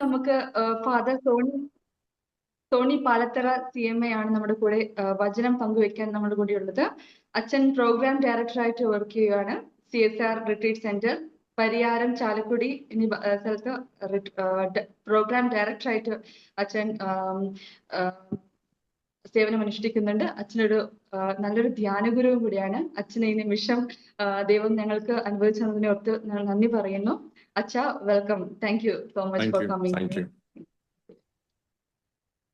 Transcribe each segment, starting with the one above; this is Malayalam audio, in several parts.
നമുക്ക് ഫാദർ സോണി പാലത്തറ CMA ആണ് നമ്മുടെ കൂടെ വചനം പങ്കുവെക്കാൻ നമ്മുടെ കൂടെ ഉള്ളത്. അച്ഛൻ പ്രോഗ്രാം ഡയറക്ടറായിട്ട് വർക്ക് ചെയ്യുകയാണ്. CSR retreat centre Pariyaram, Chalakudy എന്നീ സ്ഥലത്ത് പ്രോഗ്രാം ഡയറക്ടറായിട്ട് അച്ഛൻ സേവനം അനുഷ്ഠിക്കുന്നുണ്ട്. അച്ഛനൊരു നല്ലൊരു ധ്യാനഗുരുവും കൂടിയാണ്. അച്ഛനെ ഈ നിമിഷം ദൈവം ഞങ്ങൾക്ക് അനുഭവിച്ചതിനെ ഓർത്ത് നന്ദി പറയുന്നു. അച്ഛ, welcome. Thank you so much for coming.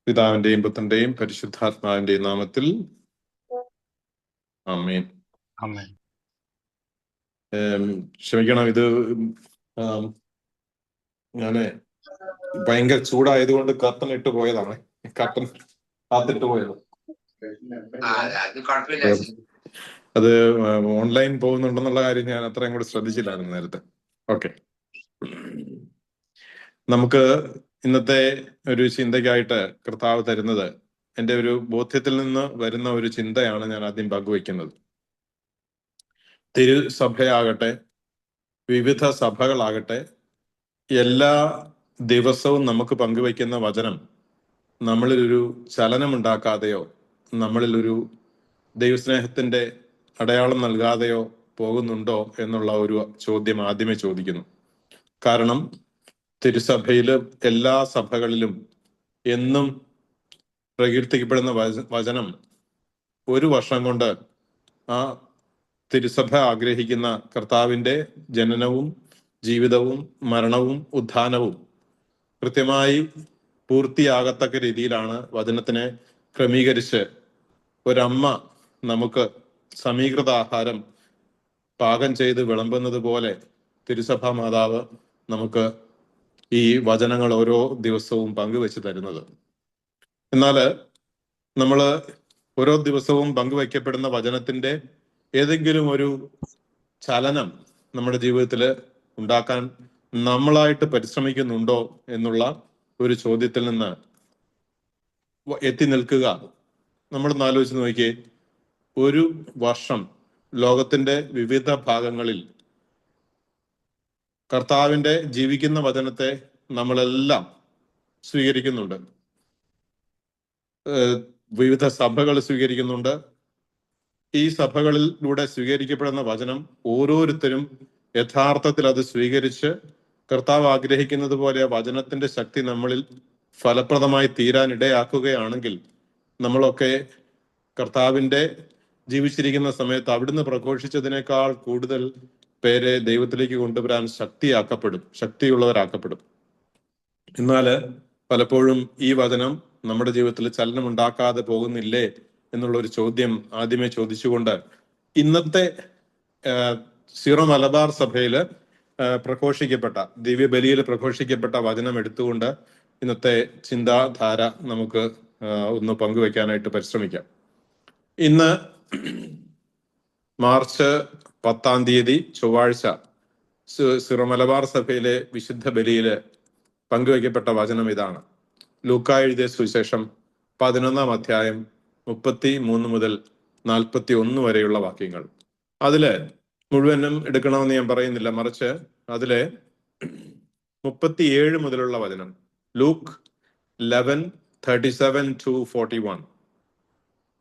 പിതാവിന്റെയും പുത്രന്റെയും പരിശുദ്ധാത്മാവിന്റെയും നാമത്തിൽ ആമേൻ. ക്ഷമിക്കണം, ഇത് ഞാന് ഭയങ്കര ചൂടായതുകൊണ്ട് കർട്ടൻ ഇട്ട് പോയതാണ്. കർട്ടൻ കാത്തിട്ട് പോയത്. അത് ഓൺലൈൻ പോകുന്നുണ്ടെന്നുള്ള കാര്യം ഞാൻ അത്രയും കൂടെ ശ്രദ്ധിച്ചില്ലായിരുന്നു നേരത്തെ. ഓക്കെ, നമുക്ക് ഇന്നത്തെ ഒരു ചിന്തയ്ക്കായിട്ട് കർത്താവ് തരുന്നത് എൻ്റെ ഒരു ബോധ്യത്തിൽ നിന്ന് വരുന്ന ഒരു ചിന്തയാണ് ഞാൻ ആദ്യം പങ്കുവയ്ക്കുന്നത്. തിരുസഭയാകട്ടെ, വിവിധ സഭകളാകട്ടെ, എല്ലാ ദിവസവും നമുക്ക് പങ്കുവയ്ക്കുന്ന വചനം നമ്മളിലൊരു ചലനമുണ്ടാക്കാതെയോ നമ്മളിലൊരു ദൈവസ്നേഹത്തിൻ്റെ അടയാളം നൽകാതെയോ പോകുന്നുണ്ടോ എന്നുള്ള ഒരു ചോദ്യം ആദ്യമേ ചോദിക്കുന്നു. കാരണം തിരുസഭയിലും എല്ലാ സഭകളിലും എന്നും പ്രകീർത്തിക്കപ്പെടുന്ന വചനം ഒരു വർഷം കൊണ്ട് ആ തിരുസഭ ആഗ്രഹിക്കുന്ന കർത്താവിൻ്റെ ജനനവും ജീവിതവും മരണവും ഉത്ഥാനവും കൃത്യമായി പൂർത്തിയാകത്തക്ക രീതിയിലാണ് വചനത്തിനെ ക്രമീകരിച്ച് ഒരമ്മ നമുക്ക് സമീകൃത ആഹാരം പാകം ചെയ്ത് വിളമ്പുന്നത് പോലെ തിരുസഭാ മാതാവ് നമുക്ക് ഈ വചനങ്ങൾ ഓരോ ദിവസവും പങ്കുവെച്ച് തരുന്നത്. എന്നാൽ നമ്മൾ ഓരോ ദിവസവും പങ്കുവയ്ക്കപ്പെടുന്ന വചനത്തിൻ്റെ ഏതെങ്കിലും ഒരു ചലനം നമ്മുടെ ജീവിതത്തിൽ ഉണ്ടാക്കാൻ നമ്മളായിട്ട് പരിശ്രമിക്കുന്നുണ്ടോ എന്നുള്ള ഒരു ചോദ്യത്തിൽ നിന്ന് എത്തി നിൽക്കുക. നമ്മളൊന്ന് ആലോചിച്ച് നോക്കിയേ, ഒരു വർഷം ലോകത്തിന്റെ വിവിധ ഭാഗങ്ങളിൽ കർത്താവിന്റെ ജീവിക്കുന്ന വചനത്തെ നമ്മളെല്ലാം സ്വീകരിക്കുന്നുണ്ട്. വിവിധ സഭകൾ സ്വീകരിക്കുന്നുണ്ട്. ഈ സഭകളിലൂടെ സ്വീകരിക്കപ്പെടുന്ന വചനം ഓരോരുത്തരും യഥാർത്ഥത്തിൽ അത് സ്വീകരിച്ച് കർത്താവ് ആഗ്രഹിക്കുന്നത് പോലെ വചനത്തിന്റെ ശക്തി നമ്മളിൽ ഫലപ്രദമായി തീരാൻ ഇടയാക്കുകയാണെങ്കിൽ നമ്മളൊക്കെ കർത്താവിന്റെ ജീവിച്ചിരിക്കുന്ന സമയത്ത് അവിടുന്ന് പ്രഘോഷിച്ചതിനേക്കാൾ കൂടുതൽ പേരെ ദൈവത്തിലേക്ക് കൊണ്ടുവരാൻ ശക്തിയുള്ളവരാക്കപ്പെടും. എന്നാൽ പലപ്പോഴും ഈ വചനം നമ്മുടെ ജീവിതത്തിൽ ചലനമുണ്ടാക്കാതെ പോകുന്നില്ലേ എന്നുള്ള ഒരു ചോദ്യം ആദ്യമേ ചോദിച്ചുകൊണ്ട് ഇന്നത്തെ സീറോ മലബാർ സഭയിൽ പ്രഘോഷിക്കപ്പെട്ട ദിവ്യബലിയിൽ പ്രഘോഷിക്കപ്പെട്ട വചനം എടുത്തുകൊണ്ട് ഇന്നത്തെ ചിന്താധാര നമുക്ക് ഒന്ന് പങ്കുവെക്കാനായിട്ട് പരിശ്രമിക്കാം. ഇന്ന് മാർച്ച് 10 ചൊവ്വാഴ്ച സീറോ മലബാർ സഭയിലെ വിശുദ്ധ ബലിയില് പങ്കുവയ്ക്കപ്പെട്ട വചനം ഇതാണ്. ലൂക്കാ എഴുതിയ സുവിശേഷം 11 അധ്യായം 33 മുതൽ 41 വരെയുള്ള വാക്യങ്ങൾ. അതില് മുഴുവനും എടുക്കണമെന്ന് ഞാൻ പറയുന്നില്ല, മറിച്ച് അതിലെ 37 മുതലുള്ള വചനം, ലൂക്ക് 11:37-41,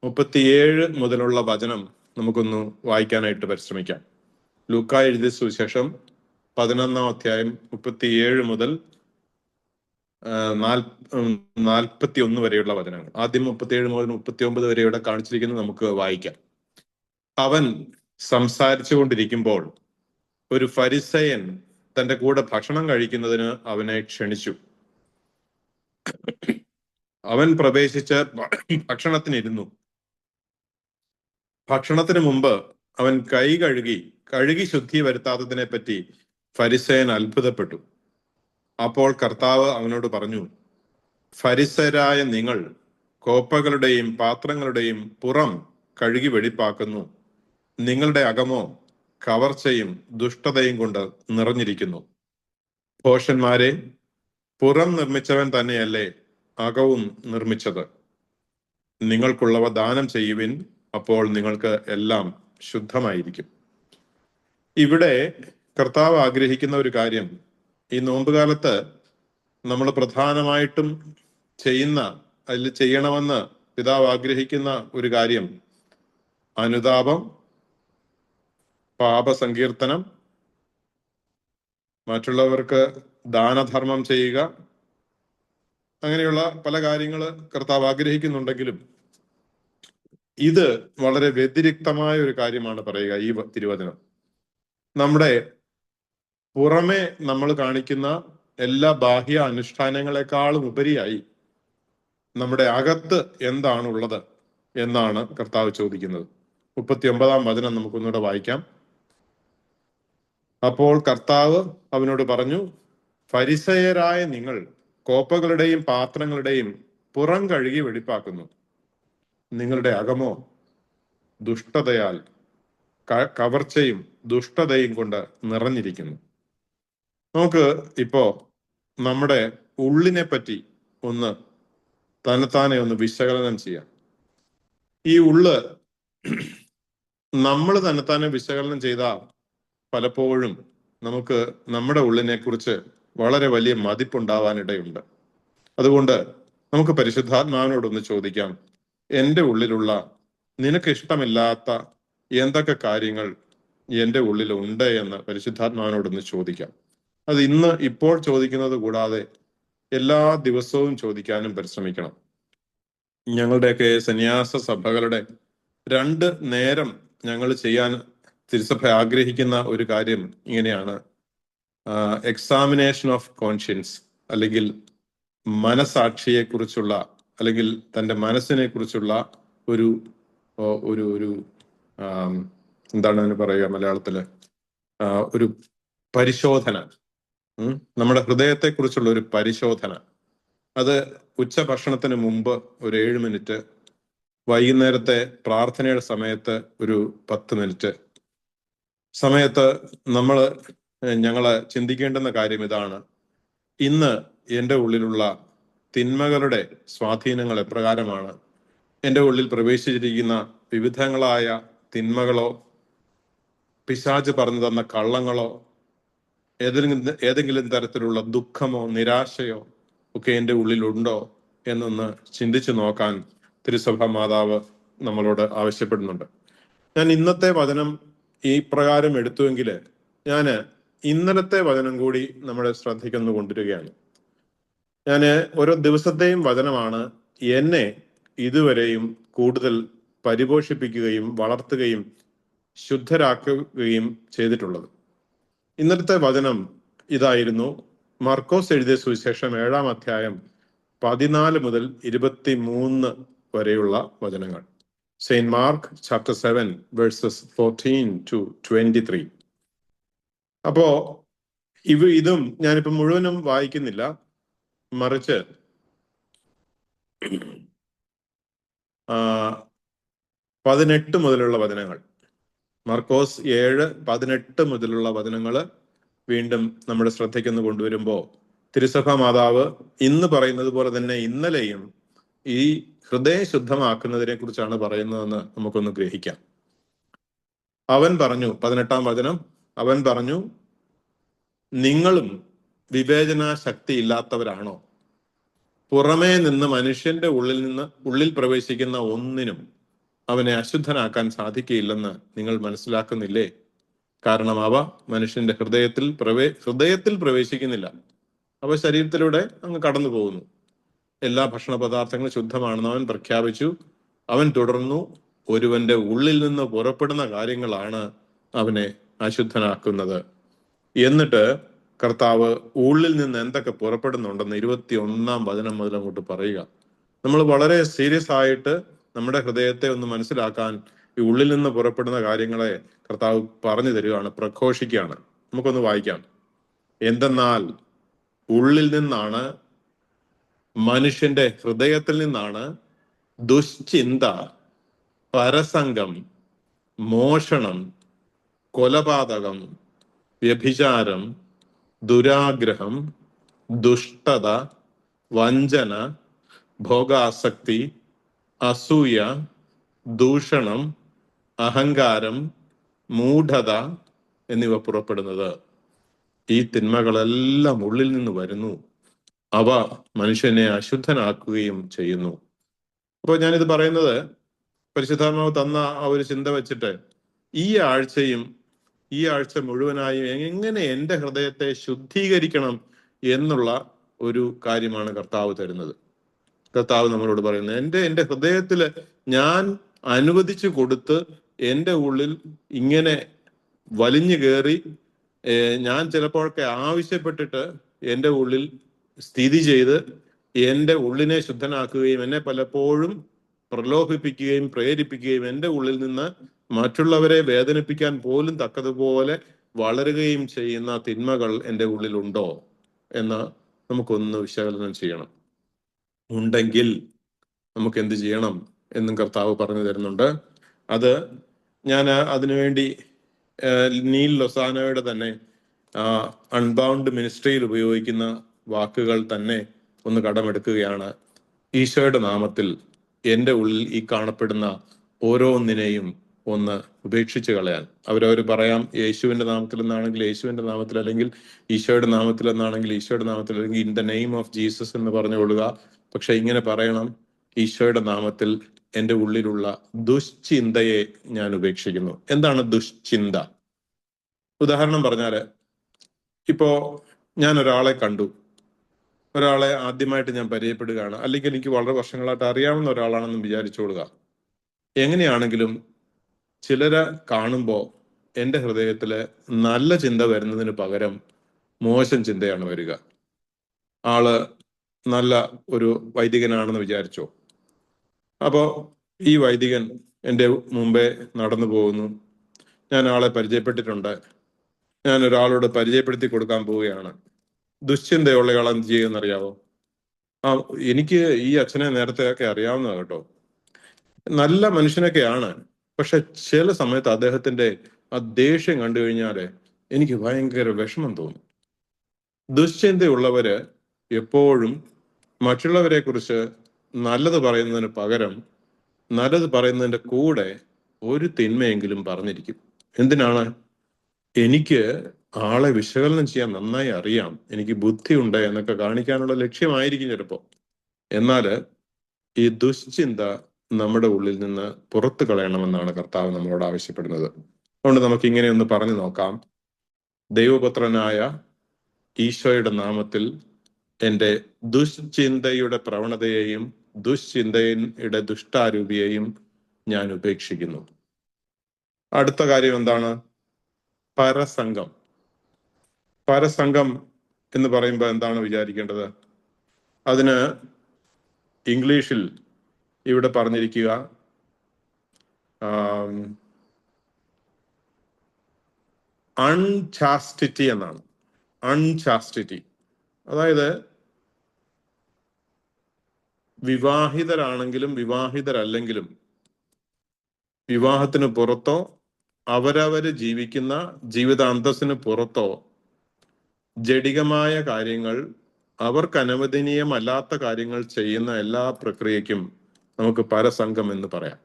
37 മുതലുള്ള വചനം നമുക്കൊന്ന് വായിക്കാനായിട്ട് പരിശ്രമിക്കാം. ലൂക്കാ എഴുതിയ സുവിശേഷം 11 അധ്യായം 37 മുതൽ 41 വരെയുള്ള വചനങ്ങൾ. ആദ്യം 37 മുതൽ 39 വരെ ഇവിടെ കാണിച്ചിരിക്കുന്നത് നമുക്ക് വായിക്കാം. അവൻ സംസാരിച്ചു കൊണ്ടിരിക്കുമ്പോൾ ഒരു ഫരിസയൻ തന്റെ കൂടെ ഭക്ഷണം കഴിക്കുന്നതിന് അവനെ ക്ഷണിച്ചു. അവൻ പ്രവേശിച്ച് ഭക്ഷണത്തിനിരുന്നു. ഭക്ഷണത്തിന് മുമ്പ് അവൻ കൈ കഴുകി ശുദ്ധി വരുത്താത്തതിനെ പറ്റി ഫരിസയൻ അത്ഭുതപ്പെട്ടു. അപ്പോൾ കർത്താവ് അവനോട് പറഞ്ഞു, ഫരിസയരായ നിങ്ങൾ കോപ്പകളുടെയും പാത്രങ്ങളുടെയും പുറം കഴുകി വെടിപ്പാക്കുന്നു, നിങ്ങളുടെ അകമോ കവർച്ചയും ദുഷ്ടതയും കൊണ്ട് നിറഞ്ഞിരിക്കുന്നു. ഭോഷന്മാരെ, പുറം നിർമ്മിച്ചവൻ തന്നെയല്ലേ അകവും നിർമ്മിച്ചത്? നിങ്ങൾക്കുള്ളവ ദാനം ചെയ്യുവിൻ, അപ്പോൾ നിങ്ങൾക്ക് എല്ലാം ശുദ്ധമായിരിക്കും. ഇവിടെ കർത്താവ് ആഗ്രഹിക്കുന്ന ഒരു കാര്യം, ഈ നോമ്പുകാലത്ത് നമ്മൾ പ്രധാനമായിട്ടും അതിൽ ചെയ്യണമെന്ന് പിതാവ് ആഗ്രഹിക്കുന്ന ഒരു കാര്യം അനുതാപം, പാപസങ്കീർത്തനം, മറ്റുള്ളവർക്ക് ദാനധർമ്മം ചെയ്യുക, അങ്ങനെയുള്ള പല കാര്യങ്ങൾ കർത്താവ് ആഗ്രഹിക്കുന്നുണ്ടെങ്കിലും ഇത് വളരെ വ്യതിരിക്തമായ ഒരു കാര്യമാണ് പറയുക ഈ തിരുവചനം. നമ്മുടെ പുറമെ നമ്മൾ കാണിക്കുന്ന എല്ലാ ബാഹ്യ അനുഷ്ഠാനങ്ങളെക്കാളും ഉപരിയായി നമ്മുടെ അകത്ത് എന്താണുള്ളത് എന്നാണ് കർത്താവ് ചോദിക്കുന്നത്. 39-ാം വചനം നമുക്കൊന്നുകൂടെ വായിക്കാം. അപ്പോൾ കർത്താവ് അവനോട് പറഞ്ഞു, ഫരിസയരായ നിങ്ങൾ കോപ്പകളുടെയും പാത്രങ്ങളുടെയും പുറം കഴുകി വെടിപ്പാക്കുന്നു, നിങ്ങളുടെ അകമോ ദുഷ്ടതയാൽ കവർച്ചയും ദുഷ്ടതയും കൊണ്ട് നിറഞ്ഞിരിക്കുന്നു. നമുക്ക് ഇപ്പോ നമ്മുടെ ഉള്ളിനെ പറ്റി തന്നെത്താനെ ഒന്ന് വിശകലനം ചെയ്യാം. ഈ ഉള്ള് നമ്മൾ തന്നെത്താനെ വിശകലനം ചെയ്താൽ പലപ്പോഴും നമുക്ക് നമ്മുടെ ഉള്ളിനെ കുറിച്ച് വളരെ വലിയ മതിപ്പുണ്ടാവാനിടയുണ്ട്. അതുകൊണ്ട് നമുക്ക് പരിശുദ്ധാത്മാവിനോടൊന്ന് ചോദിക്കാം, എൻ്റെ ഉള്ളിലുള്ള നിനക്ക് ഇഷ്ടമില്ലാത്ത എന്തൊക്കെ കാര്യങ്ങൾ എൻ്റെ ഉള്ളിലുണ്ട് എന്ന് പരിശുദ്ധാത്മാവിനോടൊന്ന് ചോദിക്കാം. അത് ഇപ്പോൾ ചോദിക്കുന്നത് കൂടാതെ എല്ലാ ദിവസവും ചോദിക്കാനും പരിശ്രമിക്കണം. ഞങ്ങളുടെയൊക്കെ സന്യാസ സഭകളുടെ 2 നേരം ഞങ്ങൾ ചെയ്യാൻ തിരുസഭ ആഗ്രഹിക്കുന്ന ഒരു കാര്യം ഇങ്ങനെയാണ്: എക്സാമിനേഷൻ ഓഫ് കോൺഷ്യൻസ്, അല്ലെങ്കിൽ മനസാക്ഷിയെക്കുറിച്ചുള്ള, അല്ലെങ്കിൽ തൻ്റെ മനസ്സിനെ കുറിച്ചുള്ള ഒരു ഒരു ഒരു എന്താണ് അതിന് പറയുക മലയാളത്തില്, ഒരു പരിശോധന, നമ്മുടെ ഹൃദയത്തെക്കുറിച്ചുള്ള ഒരു പരിശോധന. അത് ഉച്ചഭക്ഷണത്തിന് മുമ്പ് ഒരു 7 മിനിറ്റ്, വൈകുന്നേരത്തെ പ്രാർത്ഥനയുടെ സമയത്ത് ഒരു 10 മിനിറ്റ് സമയത്ത് ഞങ്ങള് ചിന്തിക്കേണ്ടുന്ന കാര്യം ഇതാണ്: ഇന്ന് എൻ്റെ ഉള്ളിലുള്ള തിന്മകളുടെ സ്വാധീനങ്ങൾ എപ്രകാരമാണ്? എൻ്റെ ഉള്ളിൽ പ്രവേശിച്ചിരിക്കുന്ന വിവിധങ്ങളായ തിന്മകളോ, പിശാച് പറഞ്ഞു തന്ന കള്ളങ്ങളോ, ഏതെങ്കിലും തരത്തിലുള്ള ദുഃഖമോ നിരാശയോ ഒക്കെ എൻ്റെ ഉള്ളിലുണ്ടോ എന്നൊന്ന് ചിന്തിച്ചു നോക്കാൻ തിരുസഭ മാതാവ് നമ്മളോട് ആവശ്യപ്പെടുന്നുണ്ട്. ഞാൻ ഇന്നത്തെ വചനം ഈ പ്രകാരം എടുത്തുവെങ്കിൽ ഞാൻ ഇന്നലത്തെ വചനം കൂടി നമ്മുടെ ശ്രദ്ധിക്കുന്നു കൊണ്ടിരിക്കുകയാണ്. ഞാൻ ഓരോ ദിവസത്തെയും വചനമാണ് എന്നെ ഇതുവരെയും കൂടുതൽ പരിപോഷിപ്പിക്കുകയും വളർത്തുകയും ശുദ്ധരാക്കുകയും ചെയ്തിട്ടുള്ളത്. ഇന്നലത്തെ വചനം ഇതായിരുന്നു: മർക്കോസ് എഴുതിയ സുവിശേഷം 7-ാം അധ്യായം 14 മുതൽ 23 വരെയുള്ള വചനങ്ങൾ. Saint mark chapter 7 versus 14 to 23. അപ്പോ ഇതും ഞാനിപ്പോ മുഴുവനും വായിക്കുന്നില്ല, മറിച്ച് 18 മുതലുള്ള വചനങ്ങൾ, മർക്കോസ് 7:18 മുതലുള്ള വചനങ്ങൾ വീണ്ടും നമ്മുടെ ശ്രദ്ധയ്ക്കൊന്ന് കൊണ്ടുവരുമ്പോൾ തിരുസഭ മാതാവ് ഇന്ന് പറയുന്നത് പോലെ തന്നെ ഇന്നലെയും ഈ ഹൃദയം ശുദ്ധമാക്കുന്നതിനെ കുറിച്ചാണ് പറയുന്നതെന്ന് നമുക്കൊന്ന് ഗ്രഹിക്കാം. അവൻ പറഞ്ഞു, 18-ാം വചനം, അവൻ പറഞ്ഞു, നിങ്ങളും വിവേചന ശക്തി ഇല്ലാത്തവരാണോ? പുറമേ നിന്ന് മനുഷ്യന്റെ ഉള്ളിൽ പ്രവേശിക്കുന്ന ഒന്നിനും അവനെ അശുദ്ധനാക്കാൻ സാധിക്കുകയില്ലെന്ന് നിങ്ങൾ മനസ്സിലാക്കുന്നില്ലേ? കാരണം അവ മനുഷ്യന്റെ ഹൃദയത്തിൽ പ്രവേശിക്കുന്നില്ല, അവ ശരീരത്തിലൂടെ അങ്ങ് കടന്നു പോകുന്നു. എല്ലാ ഭക്ഷണ പദാർത്ഥങ്ങളും ശുദ്ധമാണെന്ന് അവൻ പ്രഖ്യാപിച്ചു. അവൻ തുടർന്നു, ഒരുവന്റെ ഉള്ളിൽ നിന്ന് പുറപ്പെടുന്ന കാര്യങ്ങളാണ് അവനെ അശുദ്ധനാക്കുന്നത്. എന്നിട്ട് കർത്താവ് ഉള്ളിൽ നിന്ന് എന്തൊക്കെ പുറപ്പെടുന്നുണ്ടെന്ന് 21-ാം വചനം മുതൽ അങ്ങോട്ട് പറയുക. നമ്മൾ വളരെ സീരിയസ് ആയിട്ട് നമ്മുടെ ഹൃദയത്തെ ഒന്ന് മനസ്സിലാക്കാൻ ഈ ഉള്ളിൽ നിന്ന് പുറപ്പെടുന്ന കാര്യങ്ങളെ കർത്താവ് പറഞ്ഞു തരികയാണ്, പ്രഘോഷിക്കുകയാണ്. നമുക്കൊന്ന് വായിക്കാം. എന്തെന്നാൽ ഉള്ളിൽ നിന്നാണ്, മനുഷ്യന്റെ ഹൃദയത്തിൽ നിന്നാണ് ദുശ്ചിന്ത, പരസംഗം, മോഷണം, കൊലപാതകം, വ്യഭിചാരം, ദുരാഗ്രഹം, ദുഷ്ടത, വഞ്ചന, ഭോഗാസക്തി, അസൂയ, ദൂഷണം, അഹങ്കാരം, മൂഢത എന്നിവ പുറപ്പെടുന്നത്. ഈ തിന്മകളെല്ലാം ഉള്ളിൽ നിന്ന് വരുന്നു, അവ മനുഷ്യനെ അശുദ്ധനാക്കുകയും ചെയ്യുന്നു. അപ്പോൾ ഞാനിത് പറയുന്നത് പരിശുദ്ധാത്മാവ് തന്ന ആ ഒരു ചിന്ത വെച്ചിട്ട് ഈ ആഴ്ച മുഴുവനായും എങ്ങനെ എൻ്റെ ഹൃദയത്തെ ശുദ്ധീകരിക്കണം എന്നുള്ള ഒരു കാര്യമാണ് കർത്താവ് തരുന്നത്. കർത്താവ് നമ്മളോട് പറയുന്നത്, എൻ്റെ ഹൃദയത്തില് ഞാൻ അനുവദിച്ചു കൊടുത്ത് എൻ്റെ ഉള്ളിൽ ഇങ്ങനെ വലിഞ്ഞു കയറി ഞാൻ ചിലപ്പോഴൊക്കെ ആവശ്യപ്പെട്ടിട്ട് എൻ്റെ ഉള്ളിൽ സ്ഥിതി ചെയ്ത് എൻ്റെ ഉള്ളിനെ ശുദ്ധനാക്കുകയും എന്നെ പലപ്പോഴും പ്രലോഭിപ്പിക്കുകയും പ്രേരിപ്പിക്കുകയും എൻ്റെ ഉള്ളിൽ നിന്ന് മറ്റുള്ളവരെ വേദനിപ്പിക്കാൻ പോലും തക്കതുപോലെ വളരുകയും ചെയ്യുന്ന തിന്മകൾ എൻ്റെ ഉള്ളിലുണ്ടോ എന്ന് നമുക്കൊന്ന് വിശകലനം ചെയ്യണം. ഉണ്ടെങ്കിൽ നമുക്ക് എന്ത് ചെയ്യണം എന്നും കർത്താവ് പറഞ്ഞു തരുന്നുണ്ട്. അത് ഞാൻ അതിനുവേണ്ടി നീൽ ലൊസാനോയുടെ തന്നെ അൺബൗണ്ട് മിനിസ്ട്രിയിൽ ഉപയോഗിക്കുന്ന വാക്കുകൾ തന്നെ ഒന്ന് കടമെടുക്കുകയാണ്. ഈശോയുടെ നാമത്തിൽ എൻ്റെ ഉള്ളിൽ ഈ കാണപ്പെടുന്ന ഓരോന്നിനെയും ഒന്ന് ഉപേക്ഷിച്ച് കളയാൻ. അവരവർ പറയാം യേശുവിന്റെ നാമത്തിൽ എന്നാണെങ്കിൽ യേശുവിന്റെ നാമത്തിൽ, അല്ലെങ്കിൽ ഈശോയുടെ നാമത്തിൽ എന്നാണെങ്കിൽ ഈശോയുടെ നാമത്തിൽ, അല്ലെങ്കിൽ in the name of Jesus എന്ന് പറഞ്ഞുകൊള്ളുക. പക്ഷെ ഇങ്ങനെ പറയണം, ഈശോയുടെ നാമത്തിൽ എൻ്റെ ഉള്ളിലുള്ള ദുശ്ചിന്തയെ ഞാൻ ഉപേക്ഷിക്കുന്നു. എന്താണ് ദുശ്ചിന്ത? ഉദാഹരണം പറഞ്ഞാല്, ഇപ്പോ ഞാൻ ഒരാളെ കണ്ടു, ഒരാളെ ആദ്യമായിട്ട് ഞാൻ പരിചയപ്പെടുകയാണ്, അല്ലെങ്കിൽ എനിക്ക് വളരെ വർഷങ്ങളായിട്ട് അറിയാവുന്ന ഒരാളാണെന്ന് വിചാരിച്ചോളുക. എങ്ങനെയാണെങ്കിലും ചിലരെ കാണുമ്പോൾ എൻ്റെ ഹൃദയത്തില് നല്ല ചിന്ത വരുന്നതിന് പകരം മോശം ചിന്തയാണ് വരിക. ആള് നല്ല ഒരു വൈദികനാണെന്ന് വിചാരിച്ചോ. അപ്പോ ഈ വൈദികൻ എൻ്റെ മുമ്പേ നടന്നു പോകുന്നു, ഞാൻ ആളെ പരിചയപ്പെട്ടിട്ടുണ്ട്, ഞാൻ ഒരാളോട് പരിചയപ്പെടുത്തി കൊടുക്കാൻ പോവുകയാണ്. ദുശ്ചിന്തയുള്ളയാൾ എന്ത് ചെയ്യുമെന്നറിയാവോ? എനിക്ക് ഈ അച്ഛനെ നേരത്തെ ഒക്കെ അറിയാവുന്നതാണ് കേട്ടോ, നല്ല മനുഷ്യനൊക്കെയാണ്, പക്ഷെ ചില സമയത്ത് അദ്ദേഹത്തിന്റെ ആ ദേഷ്യം കണ്ടു കഴിഞ്ഞാല് എനിക്ക് ഭയങ്കര വിഷമം തോന്നും. ദുശ്ചിന്തയുള്ളവര് എപ്പോഴും മറ്റുള്ളവരെ കുറിച്ച് നല്ലത് പറയുന്നതിന് പകരം നല്ലത് പറയുന്നതിന്റെ കൂടെ ഒരു തിന്മയെങ്കിലും പറഞ്ഞിരിക്കും. എന്തിനാണ്? എനിക്ക് ആളെ വിശകലനം ചെയ്യാൻ നന്നായി അറിയാം, എനിക്ക് ബുദ്ധിയുണ്ട് എന്നൊക്കെ കാണിക്കാനുള്ള ലക്ഷ്യമായിരിക്കും ചിലപ്പോ. എന്നാല് ഈ ദുശ്ചിന്ത നമ്മുടെ ഉള്ളിൽ നിന്ന് പുറത്തു കളയണമെന്നാണ് കർത്താവ് നമ്മളോട് ആവശ്യപ്പെടുന്നത്. അതുകൊണ്ട് നമുക്ക് ഇങ്ങനെ ഒന്ന് പറഞ്ഞു നോക്കാം. ദൈവപുത്രനായ ഈശോയുടെ നാമത്തിൽ എൻ്റെ ദുശ്ചിന്തയുടെ പ്രവണതയെയും ദുശ്ചിന്തയുടെ ദുഷ്ടാരൂപിയെയും ഞാൻ ഉപേക്ഷിക്കുന്നു. അടുത്ത കാര്യം എന്താണ്? പരസംഗം. പരസംഗം എന്ന് പറയുമ്പോൾ എന്താണ് വിചാരിക്കേണ്ടത്? അതിന് ഇംഗ്ലീഷിൽ ഇവിടെ പറഞ്ഞിരിക്കുക അൺചാസ്റ്റിറ്റി എന്നാണ്. അൺചാസ്റ്റിറ്റി അതായത് വിവാഹിതരാണെങ്കിലും വിവാഹിതരല്ലെങ്കിലും വിവാഹത്തിന് പുറത്തോ അവരവര് ജീവിക്കുന്ന ജീവിതാന്തസ്സിന് പുറത്തോ ജഡികമായ കാര്യങ്ങൾ, അവർക്ക് അനുവദനീയമല്ലാത്ത കാര്യങ്ങൾ ചെയ്യുന്ന എല്ലാ പ്രക്രിയയ്ക്കും നമുക്ക് പരസംഗം എന്ന് പറയാം.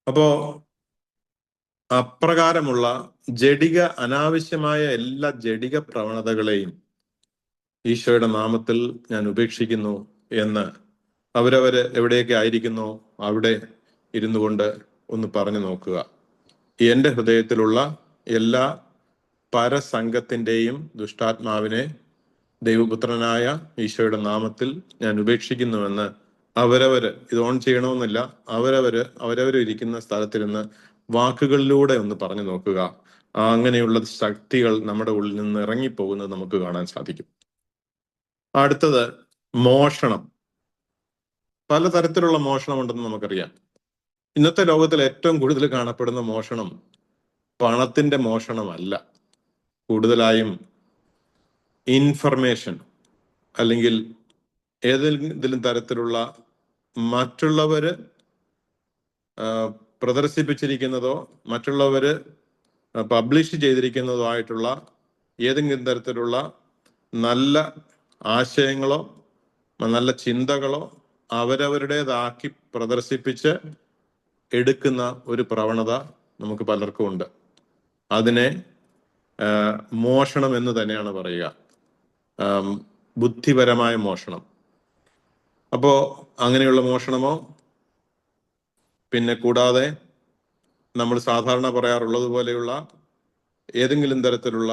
അപ്പോ അപ്രകാരമുള്ള അനാവശ്യമായ എല്ലാ ജഡിക പ്രവണതകളെയും ഈശോയുടെ നാമത്തിൽ ഞാൻ ഉപേക്ഷിക്കുന്നു എന്ന് അവരവര് എവിടെയൊക്കെ ആയിരിക്കുന്നോ അവിടെ ഇരുന്നു കൊണ്ട് ഒന്ന് പറഞ്ഞു നോക്കുക. എൻ്റെ ഹൃദയത്തിലുള്ള എല്ലാ പരസംഗത്തിൻ്റെയും ദുഷ്ടാത്മാവിനെ ദൈവപുത്രനായ ഈശോയുടെ നാമത്തിൽ ഞാൻ ഉപേക്ഷിക്കുന്നുവെന്ന് അവരവര്, ഇത് ഓൺ ചെയ്യണമെന്നില്ല, അവരവര് ഇരിക്കുന്ന സ്ഥലത്തിരുന്ന് വാക്കുകളിലൂടെ ഒന്ന് പറഞ്ഞു നോക്കുക. അങ്ങനെയുള്ള ശക്തികൾ നമ്മുടെ ഉള്ളിൽ നിന്ന് ഇറങ്ങിപ്പോകുന്നത് നമുക്ക് കാണാൻ സാധിക്കും. അടുത്തത് മോഷണം. പലതരത്തിലുള്ള മോഷണം ഉണ്ടെന്ന് നമുക്കറിയാം. ഇന്നത്തെ ലോകത്തിൽ ഏറ്റവും കൂടുതൽ കാണപ്പെടുന്ന മോഷണം പണത്തിന്റെ മോഷണമല്ല, കൂടുതലായും ഇൻഫർമേഷൻ അല്ലെങ്കിൽ ഏതെങ്കിലും തരത്തിലുള്ള മറ്റുള്ളവര് പ്രദർശിപ്പിച്ചിരിക്കുന്നതോ മറ്റുള്ളവര് പബ്ലിഷ് ചെയ്തിരിക്കുന്നതോ ആയിട്ടുള്ള ഏതെങ്കിലും തരത്തിലുള്ള നല്ല ആശയങ്ങളോ നല്ല ചിന്തകളോ അവരവരുടേതാക്കി പ്രദർശിപ്പിച്ച് എടുക്കുന്ന ഒരു പ്രവണത നമുക്ക് പലർക്കും ഉണ്ട്. അതിനെ മോഷണം എന്ന് തന്നെയാണ് പറയുക. ബുദ്ധിപരമായ മോഷണം. അപ്പോ അങ്ങനെയുള്ള മോഷണമോ, പിന്നെ കൂടാതെ നമ്മൾ സാധാരണ പറയാറുള്ളത് പോലെയുള്ള ഏതെങ്കിലും തരത്തിലുള്ള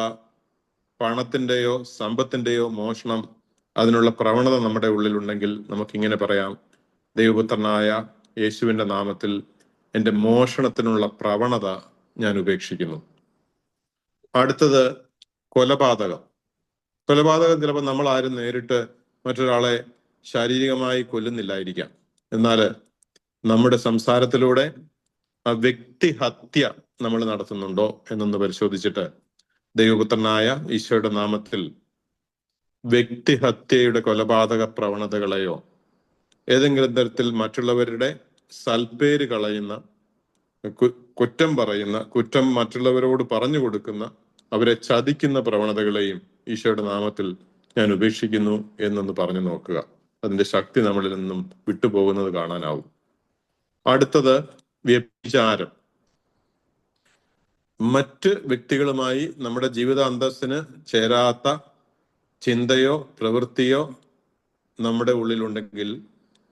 പണത്തിന്റെയോ സമ്പത്തിന്റെയോ മോഷണം, അതിനുള്ള പ്രവണത നമ്മുടെ ഉള്ളിലുണ്ടെങ്കിൽ നമുക്കിങ്ങനെ പറയാം: ദൈവപുത്രനായ യേശുവിന്റെ നാമത്തിൽ എൻ്റെ മോഷണത്തിനുള്ള പ്രവണത ഞാൻ ഉപേക്ഷിക്കുന്നു. അടുത്തത് കൊലപാതകം. കൊലപാതകം ചിലപ്പോൾ നമ്മൾ ആരും നേരിട്ട് മറ്റൊരാളെ ശാരീരികമായി കൊല്ലുന്നില്ലായിരിക്കാം. എന്നാൽ നമ്മുടെ സംസാരത്തിലൂടെ ആ വ്യക്തിഹത്യ നമ്മൾ നടത്തുന്നുണ്ടോ എന്നൊന്ന് പരിശോധിച്ചിട്ട് ദൈവപുത്രനായ ഈശോയുടെ നാമത്തിൽ വ്യക്തിഹത്യയുടെ കൊലപാതക പ്രവണതകളെയോ ഏതെങ്കിലും തരത്തിൽ മറ്റുള്ളവരുടെ സൽപ്പേര് കളയുന്ന, കുറ്റം പറയുന്ന, കുറ്റം മറ്റുള്ളവരോട് പറഞ്ഞു കൊടുക്കുന്ന, അവരെ ചതിക്കുന്ന പ്രവണതകളെയും ഈശോയുടെ നാമത്തിൽ ഞാൻ ഉപേക്ഷിക്കുന്നു എന്നൊന്ന് പറഞ്ഞു നോക്കുക. അതിന്റെ ശക്തി നമ്മളിൽ നിന്നും വിട്ടുപോകുന്നത് കാണാനാവും. അടുത്തത് വ്യഭിചാരം. മറ്റ് വ്യക്തികളുമായി നമ്മുടെ ജീവിത അന്തസ്സിന് ചേരാത്ത ചിന്തയോ പ്രവൃത്തിയോ നമ്മുടെ ഉള്ളിലുണ്ടെങ്കിൽ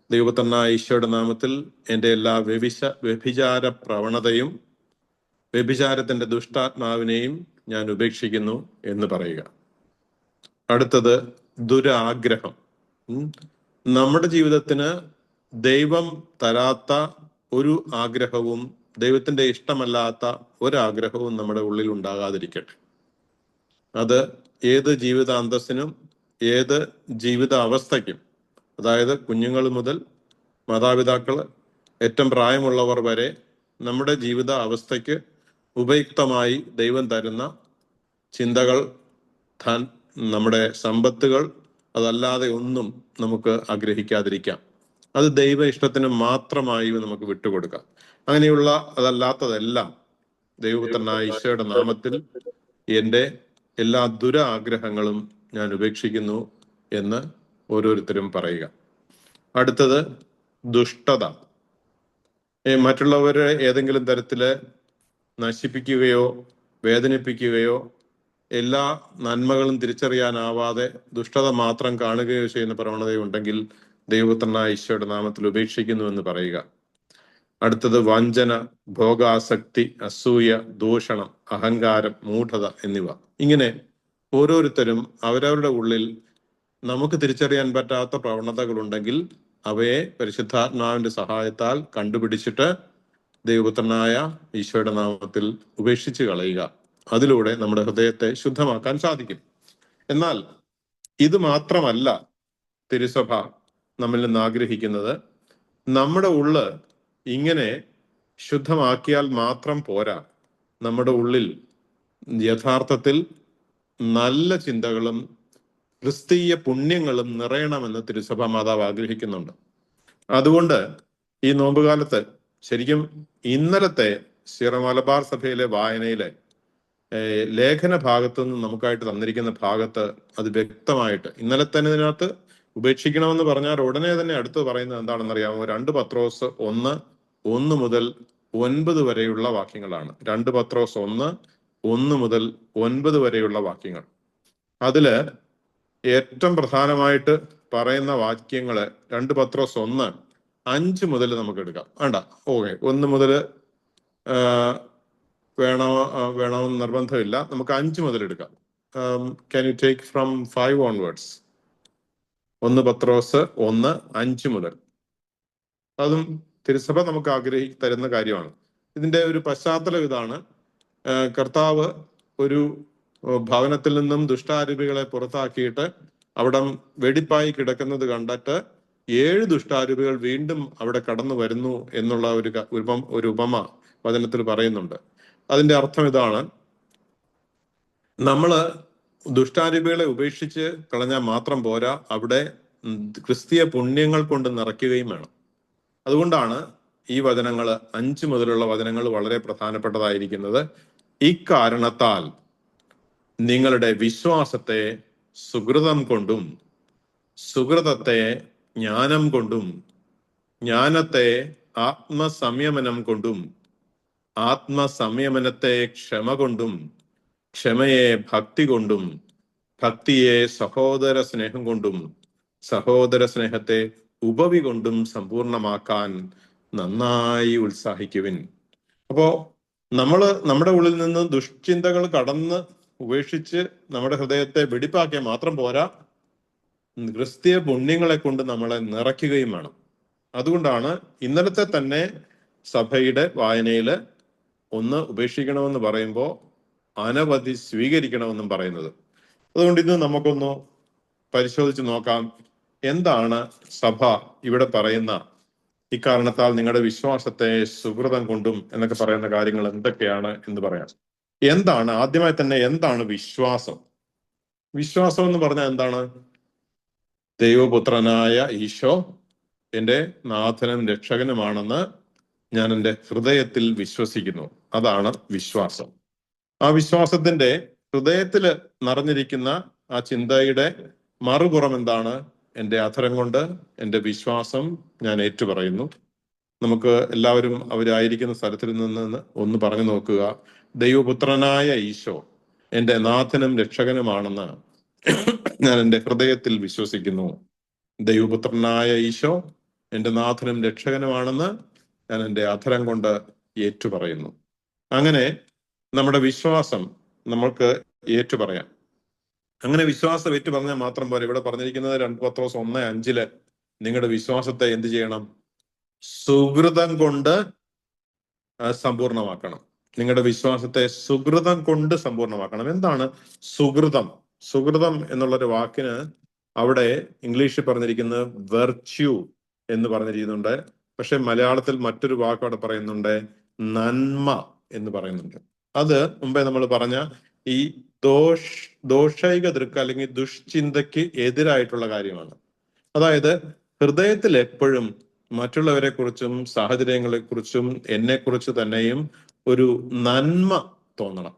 ദൈവപുത്രനായ ഈശോയുടെ നാമത്തിൽ എൻ്റെ എല്ലാ വ്യഭിചാര പ്രവണതയും വ്യഭിചാരത്തിന്റെ ദുഷ്ടാത്മാവിനെയും ഞാൻ ഉപേക്ഷിക്കുന്നു എന്ന് പറയുക. അടുത്തത് ദുരാഗ്രഹം. നമ്മുടെ ജീവിതത്തിന് ദൈവം തരാത്ത ഒരു ആഗ്രഹവും ദൈവത്തിന്റെ ഇഷ്ടമല്ലാത്ത ഒരാഗ്രഹവും നമ്മുടെ ഉള്ളിൽ ഉണ്ടാകാതിരിക്കട്ടെ. അത് ഏത് ജീവിത അന്തസ്സിനും ഏത് ജീവിത അവസ്ഥയ്ക്കും, അതായത് കുഞ്ഞുങ്ങൾ മുതൽ മാതാപിതാക്കൾ, ഏറ്റവും പ്രായമുള്ളവർ വരെ നമ്മുടെ ജീവിത അവസ്ഥയ്ക്ക് ഉപയുക്തമായി ദൈവം തരുന്ന ചിന്തകൾ, നമ്മുടെ സമ്പത്തുകൾ, അതല്ലാതെ ഒന്നും നമുക്ക് ആഗ്രഹിക്കാതിരിക്കാം. അത് ദൈവ ഇഷ്ടത്തിന് മാത്രമായി നമുക്ക് വിട്ടുകൊടുക്കാം. അങ്ങനെയുള്ള അതല്ലാത്തതെല്ലാം ദൈവപുത്രനായ ഈശോയുടെ നാമത്തിൽ എൻ്റെ എല്ലാ ദുരാഗ്രഹങ്ങളും ഞാൻ ഉപേക്ഷിക്കുന്നു എന്ന് ഓരോരുത്തരും പറയുക. അടുത്തത് ദുഷ്ടത. മറ്റുള്ളവരെ ഏതെങ്കിലും തരത്തില് നശിപ്പിക്കുകയോ വേദനിപ്പിക്കുകയോ എല്ലാ നന്മകളും തിരിച്ചറിയാനാവാതെ ദുഷ്ടത മാത്രം കാണുകയോ ചെയ്യുന്ന പ്രവണതയുണ്ടെങ്കിൽ ദൈവപുത്രനായ ഈശോയുടെ നാമത്തിൽ ഉപേക്ഷിക്കുന്നു എന്ന് പറയുക. അടുത്തത് വഞ്ചന, ഭോഗാസക്തി, അസൂയ, ദൂഷണം, അഹങ്കാരം, മൂഢത എന്നിവ. ഇങ്ങനെ ഓരോരുത്തരും അവരവരുടെ ഉള്ളിൽ നമുക്ക് തിരിച്ചറിയാൻ പറ്റാത്ത പ്രവണതകളുണ്ടെങ്കിൽ അവയെ പരിശുദ്ധാത്മാവിന്റെ സഹായത്താൽ കണ്ടുപിടിച്ചിട്ട് ദൈവപുത്രനായ ഈശോയുടെ നാമത്തിൽ ഉപേക്ഷിച്ച് കളയുക. അതിലൂടെ നമ്മുടെ ഹൃദയത്തെ ശുദ്ധമാക്കാൻ സാധിക്കും. എന്നാൽ ഇത് മാത്രമല്ല തിരുസഭ നമ്മിൽ നിന്ന് ആഗ്രഹിക്കുന്നത്. നമ്മുടെ ഉള്ള് ഇങ്ങനെ ശുദ്ധമാക്കിയാൽ മാത്രം പോരാ, നമ്മുടെ ഉള്ളിൽ യഥാർത്ഥത്തിൽ നല്ല ചിന്തകളും ക്രിസ്തീയ പുണ്യങ്ങളും നിറയണമെന്ന് തിരുസഭ മാതാവ് ആഗ്രഹിക്കുന്നുണ്ട്. അതുകൊണ്ട് ഈ നോമ്പുകാലത്ത് ശരിക്കും ഇന്നലത്തെ സീറോ മലബാർ സഭയിലെ വായനയിലെ ലേഖന ഭാഗത്തു നിന്ന് നമുക്കായിട്ട് തന്നിരിക്കുന്ന ഭാഗത്ത് അത് വ്യക്തമായിട്ട്, ഇന്നലെ തന്നെ ഇതിനകത്ത് ഉപേക്ഷിക്കണമെന്ന് പറഞ്ഞാൽ ഉടനെ തന്നെ അടുത്ത് പറയുന്നത് എന്താണെന്നറിയാമോ? 2 പത്രോസ് 1 മുതൽ 9 വരെയുള്ള വാക്യങ്ങളാണ്. 2 പത്രോസ് 1 മുതൽ 9 വരെയുള്ള വാക്യങ്ങൾ. അതില് ഏറ്റവും പ്രധാനമായിട്ട് പറയുന്ന വാക്യങ്ങള് 2 പത്രോസ് 1:5 മുതൽ നമുക്ക് എടുക്കാം. വേണ്ട, ഓക്കെ, 1 മുതൽ വേണമെന്ന് നിർബന്ധമില്ല, നമുക്ക് 5 മുതൽ എടുക്കാം. Can you take from 5 onwards? 1 പത്രോസ് 1:5 മുതൽ. അതും തിരുസഭ നമുക്ക് തരുന്ന കാര്യമാണ്. ഇതിന്റെ ഒരു പശ്ചാത്തലം ഇതാണ്. കർത്താവ് ഒരു ഭവനത്തിൽ നിന്നും ദുഷ്ടാരൂപികളെ പുറത്താക്കിയിട്ട് അവിടെ വെടിപ്പായി കിടക്കുന്നത് കണ്ടിട്ട് 7 ദുഷ്ടാരൂപികൾ വീണ്ടും അവിടെ കടന്നു വരുന്നു എന്നുള്ള ഒരു ഉപമ വചനത്തിൽ പറയുന്നുണ്ട്. അതിന്റെ അർത്ഥം ഇതാണ്: നമ്മള് ദുഷ്ടാരൂപികളെ ഉപേക്ഷിച്ച് കളഞ്ഞാൽ മാത്രം പോരാ, അവിടെ ക്രിസ്തീയ പുണ്യങ്ങൾ കൊണ്ട് നിറയ്ക്കുകയും വേണം. അതുകൊണ്ടാണ് ഈ വചനങ്ങൾ 5 മുതലുള്ള വചനങ്ങൾ വളരെ പ്രധാനപ്പെട്ടതായിരിക്കുന്നത്. ഇക്കാരണത്താൽ നിങ്ങളുടെ വിശ്വാസത്തെ സുകൃതം കൊണ്ടും, സുകൃതത്തെ ജ്ഞാനം കൊണ്ടും, ജ്ഞാനത്തെ ആത്മസംയമനം കൊണ്ടും, ആത്മസംയമനത്തെ ക്ഷമ കൊണ്ടും, ക്ഷമയെ ഭക്തി കൊണ്ടും, ഭക്തിയെ സഹോദര സ്നേഹം കൊണ്ടും സഹോദര സ്നേഹത്തെ ഉപവി കൊണ്ടും സമ്പൂർണമാക്കാൻ നന്നായി ഉത്സാഹിക്കുവിൻ. അപ്പോ നമ്മുടെ ഉള്ളിൽ നിന്ന് ദുഷ്ചിന്തകൾ കടന്ന് ഉപേക്ഷിച്ച് നമ്മുടെ ഹൃദയത്തെ വെടിപ്പാക്കിയാൽ മാത്രം പോരാ, ക്രിസ്തീയ പുണ്യങ്ങളെ കൊണ്ട് നമ്മളെ നിറയ്ക്കുകയും വേണം. അതുകൊണ്ടാണ് ഇന്നലത്തെ തന്നെ സഭയുടെ വായനയിൽ ഒന്ന് ഉപേക്ഷിക്കണമെന്ന് പറയുമ്പോൾ അനവധി സ്വീകരിക്കണമെന്നും പറയുന്നത്. അതുകൊണ്ട് ഇന്ന് നമുക്കൊന്ന് പരിശോധിച്ച് നോക്കാം, എന്താണ് സഭ ഇവിടെ പറയുന്ന ഇക്കാരണത്താൽ നിങ്ങളുടെ വിശ്വാസത്തെ സുഹൃതം കൊണ്ടും എന്നൊക്കെ പറയുന്ന കാര്യങ്ങൾ എന്തൊക്കെയാണ് എന്ന് പറയാം. എന്താണ് ആദ്യമായി തന്നെ എന്താണ് വിശ്വാസം? വിശ്വാസം എന്ന് പറഞ്ഞാൽ എന്താണ്? ദൈവപുത്രനായ ഈശോ എൻ്റെ നാഥനും രക്ഷകനുമാണെന്ന് ഞാൻ എൻ്റെ ഹൃദയത്തിൽ വിശ്വസിക്കുന്നു. അതാണ് വിശ്വാസം. ആ വിശ്വാസത്തിന്റെ ഹൃദയത്തിൽ നിറഞ്ഞിരിക്കുന്ന ആ ചിന്തയുടെ മറുപുറം എന്താണ്? എൻ്റെ അധരം കൊണ്ട് എൻ്റെ വിശ്വാസം ഞാൻ ഏറ്റുപറയുന്നു. നമുക്ക് എല്ലാവരും അവരായിരിക്കുന്ന സ്ഥലത്തിൽ നിന്ന് ഒന്ന് പറഞ്ഞു നോക്കുക. ദൈവപുത്രനായ ഈശോ എൻ്റെ നാഥനും രക്ഷകനുമാണെന്ന് ഞാൻ എൻ്റെ ഹൃദയത്തിൽ വിശ്വസിക്കുന്നു. ദൈവപുത്രനായ ഈശോ എൻ്റെ നാഥനും രക്ഷകനുമാണെന്ന് ഞാൻ എൻ്റെ അധരം കൊണ്ട് ഏറ്റുപറയുന്നു. അങ്ങനെ നമ്മുടെ വിശ്വാസം നമ്മൾക്ക് ഏറ്റുപറയാം. അങ്ങനെ വിശ്വാസം ഏറ്റു പറഞ്ഞാൽ മാത്രം പോരെ. ഇവിടെ പറഞ്ഞിരിക്കുന്നത് 2 പത്രോസ് 1:5 നിങ്ങളുടെ വിശ്വാസത്തെ എന്ത് ചെയ്യണം? സുഹൃതം കൊണ്ട് സമ്പൂർണമാക്കണം. നിങ്ങളുടെ വിശ്വാസത്തെ സുഹൃതം കൊണ്ട് സമ്പൂർണമാക്കണം. എന്താണ് സുഹൃതം? സുഹൃതം എന്നുള്ളൊരു വാക്കിന് അവിടെ ഇംഗ്ലീഷിൽ പറഞ്ഞിരിക്കുന്നത് വെർച്യൂ എന്ന് പറഞ്ഞിരിക്കുന്നുണ്ട്. പക്ഷെ മലയാളത്തിൽ മറ്റൊരു വാക്ക് അവിടെ പറയുന്നുണ്ട്, നന്മ എന്ന് പറയുന്നുണ്ട്. അത് മുമ്പേ നമ്മൾ പറഞ്ഞ ഈ ദോഷൈക ദൃക്ക് അല്ലെങ്കിൽ ദുഷ്ചിന്തയ്ക്ക് എതിരായിട്ടുള്ള കാര്യമാണ്. അതായത് ഹൃദയത്തിൽ എപ്പോഴും മറ്റുള്ളവരെ കുറിച്ചും സാഹചര്യങ്ങളെ കുറിച്ചും എന്നെ കുറിച്ച് തന്നെയും ഒരു നന്മ തോന്നണം,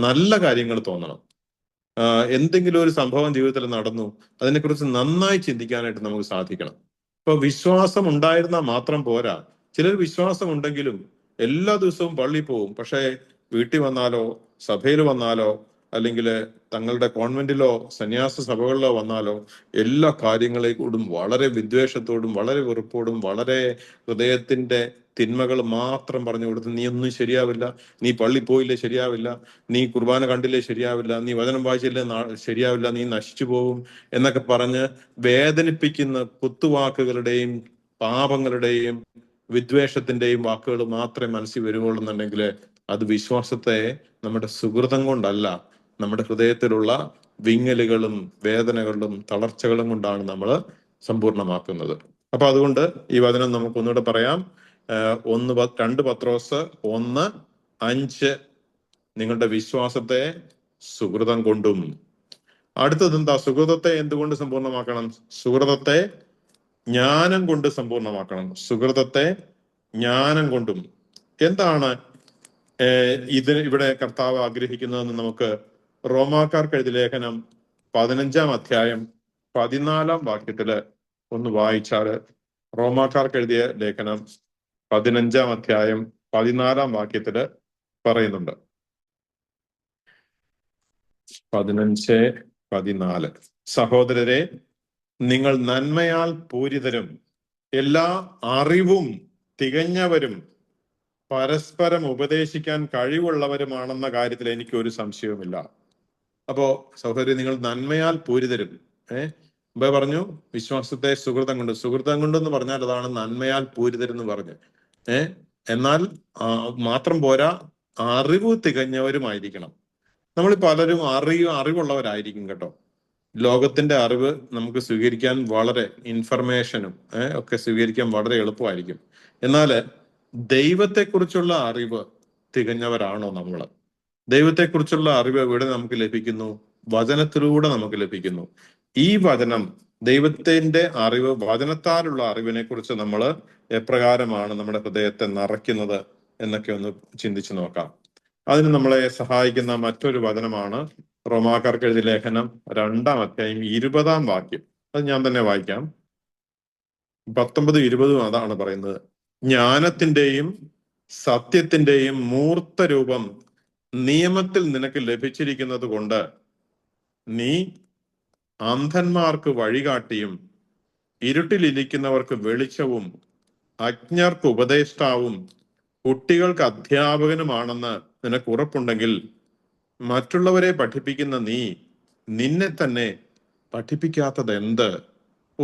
നല്ല കാര്യങ്ങൾ തോന്നണം. എന്തെങ്കിലും ഒരു സംഭവം ജീവിതത്തിൽ നടന്നു, അതിനെക്കുറിച്ച് നന്നായി ചിന്തിക്കാനായിട്ട് നമുക്ക് സാധിക്കണം. ഇപ്പൊ വിശ്വാസം ഉണ്ടായിരുന്നാൽ മാത്രം പോരാ. ചിലർ വിശ്വാസം ഉണ്ടെങ്കിലും എല്ലാ ദിവസവും പള്ളിയിൽ പോവും, പക്ഷേ വീട്ടിൽ വന്നാലോ സഭയിൽ വന്നാലോ അല്ലെങ്കിൽ തങ്ങളുടെ കോൺവെന്റിലോ സന്യാസ സഭകളിലോ വന്നാലോ എല്ലാ കാര്യങ്ങളെക്കൂടും വളരെ വിദ്വേഷത്തോടും വളരെ വെറുപ്പോടും വളരെ ഹൃദയത്തിന്റെ തിന്മകൾ മാത്രം പറഞ്ഞു കൊടുത്ത് നീ ഒന്നും ശരിയാവില്ല, നീ പള്ളി പോയില്ലേ ശരിയാവില്ല, നീ കുർബാന കണ്ടില്ലേ ശരിയാവില്ല, നീ വചനം വായിച്ചില്ലേ ശരിയാവില്ല, നീ നശിച്ചു പോകും എന്നൊക്കെ പറഞ്ഞ് വേദനിപ്പിക്കുന്ന കുത്തുവാക്കുകളുടെയും പാപങ്ങളുടെയും വിദ്വേഷത്തിന്റെയും വാക്കുകൾ മാത്രമേ മനസ്സിൽ വരുവുള്ളൂന്നുണ്ടെങ്കിൽ അത് വിശ്വാസത്തെ നമ്മുടെ സുഹൃതം കൊണ്ടല്ല, നമ്മുടെ ഹൃദയത്തിലുള്ള വിങ്ങലുകളും വേദനകളും തളർച്ചകളും കൊണ്ടാണ് നമ്മൾ സമ്പൂർണമാക്കുന്നത്. അപ്പൊ അതുകൊണ്ട് ഈ വചനം നമുക്കൊന്നുകൂടെ പറയാം. 2 പത്രോസ് 1:5 നിങ്ങളുടെ വിശ്വാസത്തെ സുഹൃതം കൊണ്ടും. അടുത്തത് എന്താ? സുഹൃതത്തെ എന്തുകൊണ്ട് സമ്പൂർണമാക്കണം? സുഹൃതത്തെ ജ്ഞാനം കൊണ്ട് സമ്പൂർണമാക്കണം. സുഹൃതത്തെ ജ്ഞാനം കൊണ്ടും. എന്താണ് ഇവിടെ കർത്താവ് ആഗ്രഹിക്കുന്നതെന്ന് നമുക്ക് റോമാക്കാർക്ക് എഴുതിയ ലേഖനം 15-ാം അധ്യായം 14-ാം വാക്യത്തില് ഒന്ന് വായിച്ചാല്, റോമാക്കാർക്ക് എഴുതിയ ലേഖനം 15-ാം അധ്യായം 14-ാം വാക്യത്തില് പറയുന്നുണ്ട്. 15:14 സഹോദരരെ, നിങ്ങൾ നന്മയാൽ പൂരിതരും എല്ലാ അറിവും തികഞ്ഞവരും പരസ്പരം ഉപദേശിക്കാൻ കഴിവുള്ളവരുമാണെന്ന കാര്യത്തിൽ എനിക്ക് ഒരു സംശയവുമില്ല. അപ്പോ സഹോദരി, നിങ്ങൾ നന്മയാൽ പൂരിതരും. മുമ്പേ പറഞ്ഞു വിശ്വാസത്തെ സുഹൃതം കൊണ്ട്. സുഹൃതം കൊണ്ടെന്ന് പറഞ്ഞാൽ അതാണ് നന്മയാൽ പൂരിതരെന്ന് പറഞ്ഞു. എന്നാൽ മാത്രം പോരാ, അറിവ് തികഞ്ഞവരുമായിരിക്കണം. നമ്മൾ പലരും അറിവുള്ളവരായിരിക്കും കേട്ടോ. ലോകത്തിന്റെ അറിവ് നമുക്ക് സ്വീകരിക്കാൻ വളരെ, ഇൻഫർമേഷനും ഒക്കെ സ്വീകരിക്കാൻ വളരെ എളുപ്പമായിരിക്കും. എന്നാൽ ദൈവത്തെക്കുറിച്ചുള്ള അറിവ് തികഞ്ഞവരാണോ നമ്മൾ? ദൈവത്തെക്കുറിച്ചുള്ള അറിവ് എവിടെ നമുക്ക് ലഭിക്കുന്നു? വചനത്തിലൂടെ നമുക്ക് ലഭിക്കുന്നു. ഈ വചനം, ദൈവത്തിന്റെ അറിവ്, വചനത്താലുള്ള അറിവിനെ കുറിച്ച് നമ്മൾ എപ്രകാരമാണ് നമ്മുടെ ഹൃദയത്തെ നിറയ്ക്കുന്നത് എന്നൊക്കെ ഒന്ന് ചിന്തിച്ചു നോക്കാം. അതിന് നമ്മളെ സഹായിക്കുന്ന മറ്റൊരു വചനമാണ് റോമാക്കാർക്ക് എഴുതിയ ലേഖനം 2-ാം അധ്യായം 20-ാം വാക്യം. അത് ഞാൻ തന്നെ വായിക്കാം. 19-20 അതാണ് പറയുന്നത്. ജ്ഞാനത്തിന്റെയും സത്യത്തിന്റെയും മൂർത്ത രൂപം നിയമത്തിൽ നിനക്ക് ലഭിച്ചിരിക്കുന്നത് കൊണ്ട് നീ അന്ധന്മാർക്ക് വഴികാട്ടിയും ഇരുട്ടിലിരിക്കുന്നവർക്ക് വെളിച്ചവും അജ്ഞർക്ക് ഉപദേഷ്ടാവും കുട്ടികൾക്ക് അധ്യാപകനുമാണെന്ന് നിനക്ക് ഉറപ്പുണ്ടെങ്കിൽ മറ്റുള്ളവരെ പഠിപ്പിക്കുന്ന നീ നിന്നെ തന്നെ പഠിപ്പിക്കാത്തത് എന്ത്? ഓ,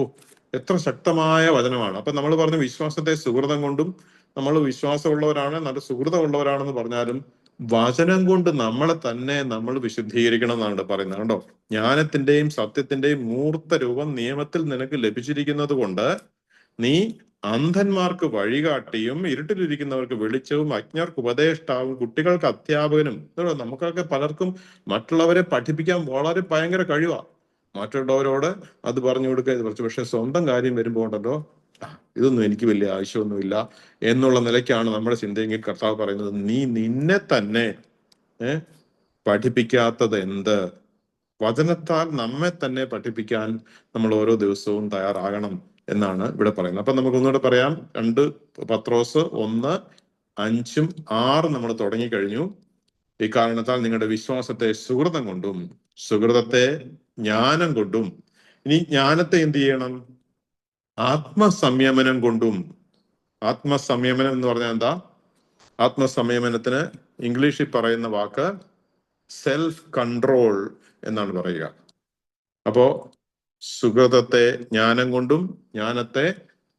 എത്ര ശക്തമായ വചനമാണ്. അപ്പൊ നമ്മൾ പറഞ്ഞു വിശ്വാസത്തെ സുഹൃതം കൊണ്ടും, നമ്മൾ വിശ്വാസമുള്ളവരാണ്, നല്ല സുഹൃതമുള്ളവരാണെന്ന് പറഞ്ഞാലും വചനം കൊണ്ട് നമ്മളെ തന്നെ നമ്മൾ വിശുദ്ധീകരിക്കണം എന്നാണ് പറയുന്നത്. കണ്ടോ, ജ്ഞാനത്തിന്റെയും സത്യത്തിന്റെയും മൂർത്ത രൂപം നിയമത്തിൽ നിനക്ക് ലഭിച്ചിരിക്കുന്നത് കൊണ്ട് നീ അന്ധന്മാർക്ക് വഴികാട്ടിയും ഇരുട്ടിലിരിക്കുന്നവർക്ക് വെളിച്ചവും അജ്ഞർക്ക് ഉപദേഷ്ടാവും കുട്ടികൾക്ക് അധ്യാപകനും. നമുക്കൊക്കെ പലർക്കും മറ്റുള്ളവരെ പഠിപ്പിക്കാൻ വളരെ ഭയങ്കര കഴിവാണ്. മറ്റുള്ളവരോട് അത് പറഞ്ഞു കൊടുക്കുക, ഇത് കുറച്ച്, പക്ഷെ സ്വന്തം കാര്യം വരുമ്പോൾ ഉണ്ടല്ലോ, ഇതൊന്നും എനിക്ക് വലിയ ആവശ്യമൊന്നുമില്ല എന്നുള്ള നിലയ്ക്കാണ് നമ്മുടെ ചിന്തയെങ്കിൽ കർത്താവ് പറയുന്നത്, നീ നിന്നെ തന്നെ പഠിപ്പിക്കാത്തത് എന്ത്? വചനത്താൽ നമ്മെ തന്നെ പഠിപ്പിക്കാൻ നമ്മൾ ഓരോ ദിവസവും തയ്യാറാകണം എന്നാണ് ഇവിടെ പറയുന്നത്. അപ്പൊ നമുക്ക് ഒന്നുകൂടെ പറയാം. 2 പത്രോസ് 1:5-6 നമ്മൾ തുടങ്ങിക്കഴിഞ്ഞു. ഈ കാരണത്താൽ നിങ്ങളുടെ വിശ്വാസത്തെ സുഹൃതം കൊണ്ടും സുഹൃതത്തെ ജ്ഞാനം കൊണ്ടും, ഇനി ജ്ഞാനത്തെ എന്ത് ചെയ്യണം? ആത്മസംയമനം കൊണ്ടും. ആത്മസംയമനം എന്ന് പറഞ്ഞാൽ എന്താ? ആത്മസംയമനത്തിന് ഇംഗ്ലീഷിൽ പറയുന്ന വാക്ക് സെൽഫ് കൺട്രോൾ എന്നാണ് പറയുക. അപ്പോ സുഹൃതത്തെ ജ്ഞാനം കൊണ്ടും ജ്ഞാനത്തെ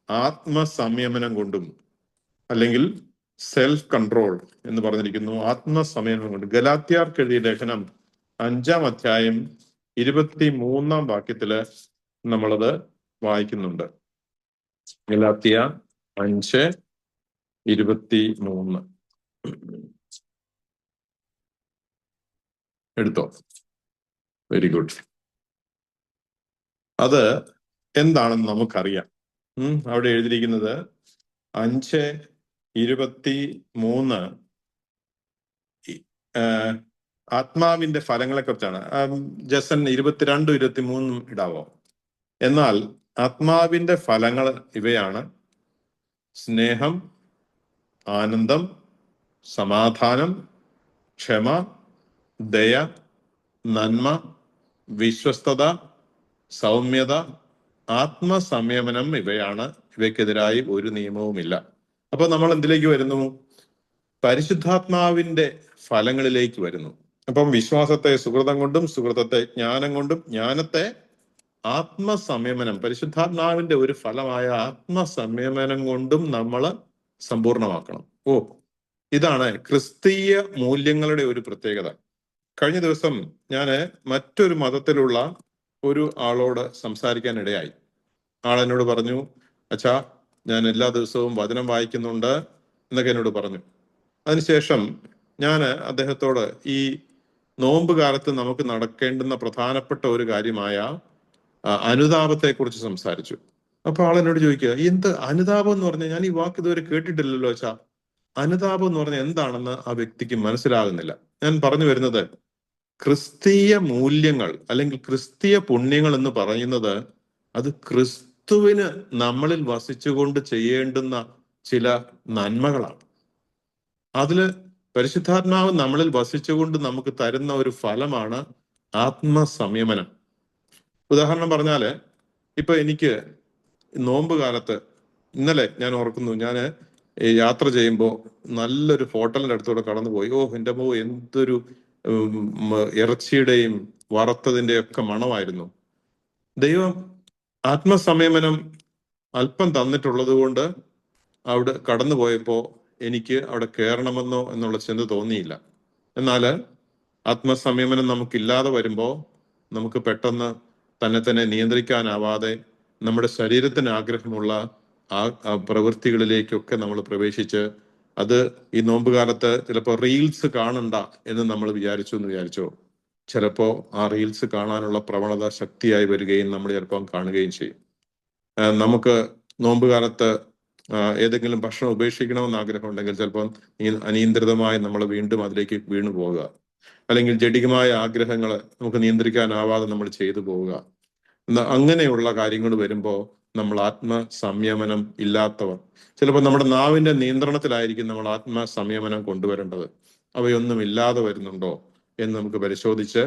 ആത്മസംയമനം കൊണ്ടും, അല്ലെങ്കിൽ സെൽഫ് കൺട്രോൾ എന്ന് പറഞ്ഞിരിക്കുന്നു, ആത്മസംയമനം കൊണ്ട്. ഗലാത്യർക്ക് എഴുതിയ ലേഖനം 5-ാം അധ്യായം 23-ാം വാക്യത്തില് നമ്മളത് വായിക്കുന്നുണ്ട്. ഗലാത്യ 5:23 എടുത്തോ? Very good. അത് എന്താണെന്ന് നമുക്കറിയാം. അവിടെ എഴുതിയിരിക്കുന്നത് 5:23 ആത്മാവിന്റെ ഫലങ്ങളെ കുറിച്ചാണ്. ജസൻ 22-23 ഇടാവോ? എന്നാൽ ആത്മാവിന്റെ ഫലങ്ങൾ ഇവയാണ്: സ്നേഹം, ആനന്ദം, സമാധാനം, ക്ഷമ, ദയ, നന്മ, വിശ്വസ്തത, സൗമ്യത, ആത്മസംയമനം ഇവയാണ്. ഇവയ്ക്കെതിരായി ഒരു നിയമവുമില്ല. അപ്പൊ നമ്മൾ എന്തിലേക്ക് വരുന്നു? പരിശുദ്ധാത്മാവിന്റെ ഫലങ്ങളിലേക്ക് വരുന്നു. അപ്പം വിശ്വാസത്തെ സുഹൃതം കൊണ്ടും സുഹൃതത്തെ ജ്ഞാനം കൊണ്ടും ജ്ഞാനത്തെ ആത്മസംയമനം, പരിശുദ്ധാത്മാവിന്റെ ഒരു ഫലമായ ആത്മസംയമനം കൊണ്ടും നമ്മൾ സമ്പൂർണമാക്കണം. ഇതാണ് ക്രിസ്തീയ മൂല്യങ്ങളുടെ ഒരു പ്രത്യേകത. കഴിഞ്ഞ ദിവസം ഞാൻ മറ്റൊരു മതത്തിലുള്ള ഒരു ആളോട് സംസാരിക്കാൻ ഇടയായി. ആളെന്നോട് പറഞ്ഞു, അച്ഛാ, ഞാൻ എല്ലാ ദിവസവും വചനം വായിക്കുന്നുണ്ട് എന്നൊക്കെ എന്നോട് പറഞ്ഞു. അതിനുശേഷം ഞാൻ അദ്ദേഹത്തോട് ഈ നോമ്പ് കാലത്ത് നമുക്ക് നടക്കേണ്ടുന്ന പ്രധാനപ്പെട്ട ഒരു കാര്യമായ അനുതാപത്തെ കുറിച്ച് സംസാരിച്ചു. അപ്പൊ ആളെന്നോട് ചോദിക്കുക, എന്ത് അനുതാപം എന്ന് പറഞ്ഞാൽ, ഞാൻ ഈ വാക്ക് ഇതുവരെ കേട്ടിട്ടില്ലല്ലോ അച്ഛാ, അനുതാപം എന്ന് പറഞ്ഞാൽ എന്താണെന്ന് ആ വ്യക്തിക്ക് മനസ്സിലാകുന്നില്ല. ഞാൻ പറഞ്ഞു വരുന്നത്, ക്രിസ്തീയ മൂല്യങ്ങൾ അല്ലെങ്കിൽ ക്രിസ്തീയ പുണ്യങ്ങൾ എന്ന് പറയുന്നത് അത് ക്രിസ്തുവിന് നമ്മളിൽ വസിച്ചുകൊണ്ട് ചെയ്യേണ്ടുന്ന ചില നന്മകളാണ്. അതില് പരിശുദ്ധാത്മാവ് നമ്മളിൽ വസിച്ചുകൊണ്ട് നമുക്ക് തരുന്ന ഒരു ഫലമാണ് ആത്മസംയമനം. ഉദാഹരണം പറഞ്ഞാല്, ഇപ്പൊ എനിക്ക് നോമ്പ് കാലത്ത് ഇന്നലെ ഞാൻ ഓർക്കുന്നു, ഞാൻ യാത്ര ചെയ്യുമ്പോൾ നല്ലൊരു ഹോട്ടലിന്റെ അടുത്തൂടെ കടന്നുപോയി. എൻ്റെ എന്തൊരു ഇറച്ചിയുടെയും വറുത്തതിൻ്റെയും ഒക്കെ മണമായിരുന്നു. ദൈവം ആത്മസംയമനം അല്പം തന്നിട്ടുള്ളത് കൊണ്ട് അവിടെ കടന്നുപോയപ്പോ എനിക്ക് അവിടെ കയറണമെന്നോ എന്നുള്ള ചിന്ത തോന്നിയില്ല. എന്നാല് ആത്മസംയമനം നമുക്കില്ലാതെ വരുമ്പോൾ നമുക്ക് പെട്ടെന്ന് തന്നെ നിയന്ത്രിക്കാനാവാതെ നമ്മുടെ ശരീരത്തിന് ആഗ്രഹമുള്ള ആ പ്രവൃത്തികളിലേക്കൊക്കെ നമ്മൾ പ്രവേശിച്ച്, അത് ഈ നോമ്പ് കാലത്ത് ചിലപ്പോൾ റീൽസ് കാണണ്ട എന്ന് നമ്മൾ വിചാരിച്ചോ, ചിലപ്പോൾ ആ റീൽസ് കാണാനുള്ള പ്രവണത ശക്തിയായി വരികയും നമ്മൾ ചിലപ്പം കാണുകയും ചെയ്യും. നമുക്ക് നോമ്പ് കാലത്ത് ഏതെങ്കിലും ഭക്ഷണം ഉപേക്ഷിക്കണമെന്ന് ആഗ്രഹം ഉണ്ടെങ്കിൽ ചിലപ്പം അനിയന്ത്രിതമായി നമ്മൾ വീണ്ടും അതിലേക്ക് വീണു പോവുക, അല്ലെങ്കിൽ ജഡികമായ ആഗ്രഹങ്ങൾ നമുക്ക് നിയന്ത്രിക്കാനാവാതെ നമ്മൾ ചെയ്തു പോവുക. അങ്ങനെയുള്ള കാര്യങ്ങൾ വരുമ്പോൾ നമ്മൾ ആത്മസംയമനം ഇല്ലാത്തവർ, ചിലപ്പോൾ നമ്മുടെ നാവിന്റെ നിയന്ത്രണത്തിലായിരിക്കും നമ്മൾ ആത്മസംയമനം കൊണ്ടുവരേണ്ടത്. അവയൊന്നും ഇല്ലാതെ വരുന്നുണ്ടോ എന്ന് നമുക്ക് പരിശോധിച്ച്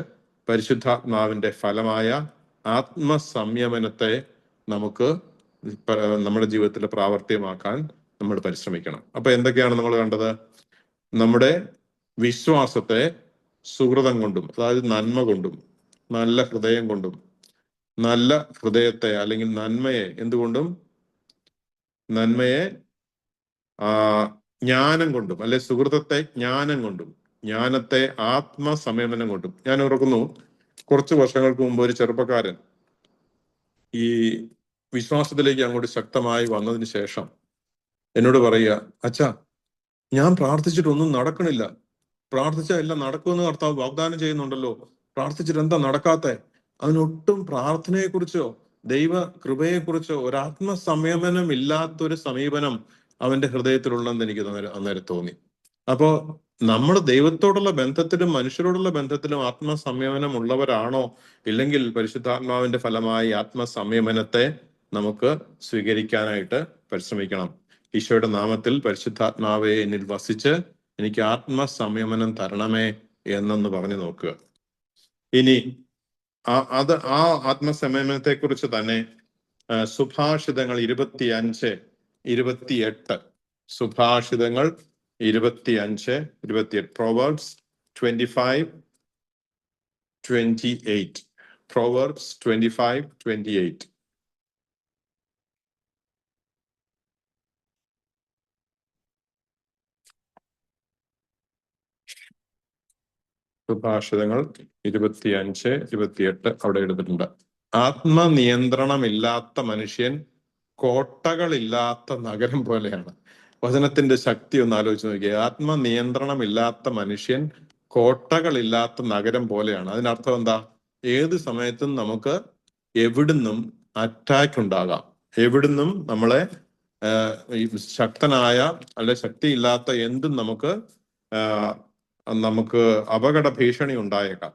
പരിശുദ്ധാത്മാവിന്റെ ഫലമായ ആത്മസംയമനത്തെ നമുക്ക് നമ്മുടെ ജീവിതത്തിൽ പ്രാവർത്തികമാക്കാൻ നമ്മൾ പരിശ്രമിക്കണം. അപ്പൊ എന്തൊക്കെയാണ് നമ്മൾ കണ്ടത്? നമ്മുടെ വിശ്വാസത്തെ സുഹൃതം കൊണ്ടും, അതായത് നന്മ കൊണ്ടും, നല്ല ഹൃദയം കൊണ്ടും, നല്ല ഹൃദയത്തെ അല്ലെങ്കിൽ നന്മയെ എന്തുകൊണ്ടും, നന്മയെ ജ്ഞാനം കൊണ്ടും, അല്ലെ സുഹൃതത്തെ ജ്ഞാനം കൊണ്ടും, ജ്ഞാനത്തെ ആത്മസംയമനം കൊണ്ടും. ഞാൻ ഓർക്കുന്നു, കുറച്ച് വർഷങ്ങൾക്ക് മുമ്പ് ഒരു ചെറുപ്പക്കാരൻ ഈ വിശ്വാസത്തിലേക്ക് അങ്ങോട്ട് ശക്തമായി വന്നതിന് ശേഷം എന്നോട് പറയുക, അച്ഛാ, ഞാൻ പ്രാർത്ഥിച്ചിട്ടൊന്നും നടക്കണില്ല. പ്രാർത്ഥിച്ചാൽ എല്ലാം നടക്കുമെന്ന് കർത്താവ് വാഗ്ദാനം ചെയ്യുന്നുണ്ടല്ലോ, പ്രാർത്ഥിച്ചിട്ട് എന്താ നടക്കാത്തെ? അതിനൊട്ടും പ്രാർത്ഥനയെക്കുറിച്ചോ ദൈവ കൃപയെക്കുറിച്ചോ ഒരാത്മസംയമനം ഇല്ലാത്തൊരു സമീപനം അവന്റെ ഹൃദയത്തിലുള്ളതെന്ന് എനിക്ക് അന്നേരം തോന്നി. അപ്പോ നമ്മൾ ദൈവത്തോടുള്ള ബന്ധത്തിലും മനുഷ്യരോടുള്ള ബന്ധത്തിലും ആത്മസംയമനം ഉള്ളവരാണോ? ഇല്ലെങ്കിൽ പരിശുദ്ധാത്മാവിന്റെ ഫലമായി ആത്മസംയമനത്തെ നമുക്ക് സ്വീകരിക്കാനായിട്ട് പരിശ്രമിക്കണം. ഈശോയുടെ നാമത്തിൽ പരിശുദ്ധാത്മാവെ എന്നിൽ വസിച്ച് എനിക്ക് ആത്മസംയമനം തരണമേ എന്നൊന്ന് പറഞ്ഞു നോക്കുക. ഇനി ആ ആത്മസംയമനത്തെ കുറിച്ച് തന്നെ സുഭാഷിതങ്ങൾ 25:28, സുഭാഷിതങ്ങൾ 25:28, Proverbs 25:28, Proverbs 25:28. സുഭാഷിതങ്ങൾ 25:28 അവിടെ എടുത്തിട്ടുണ്ട്. ആത്മനിയന്ത്രണമില്ലാത്ത മനുഷ്യൻ കോട്ടകളില്ലാത്ത നഗരം പോലെയാണ്. വചനത്തിന്റെ ശക്തി ഒന്ന് ആലോചിച്ച് നോക്കിയേ. ആത്മനിയന്ത്രണമില്ലാത്ത മനുഷ്യൻ കോട്ടകളില്ലാത്ത നഗരം പോലെയാണ്. അതിനർത്ഥം എന്താ? ഏത് സമയത്തും നമുക്ക് എവിടുന്നും അറ്റാക്ക് ഉണ്ടാകാം. എവിടുന്നും നമ്മളെ ശക്തനായ അല്ലെ ശക്തിയില്ലാത്ത എന്തും നമുക്ക് അപകട ഭീഷണി ഉണ്ടായേക്കാം.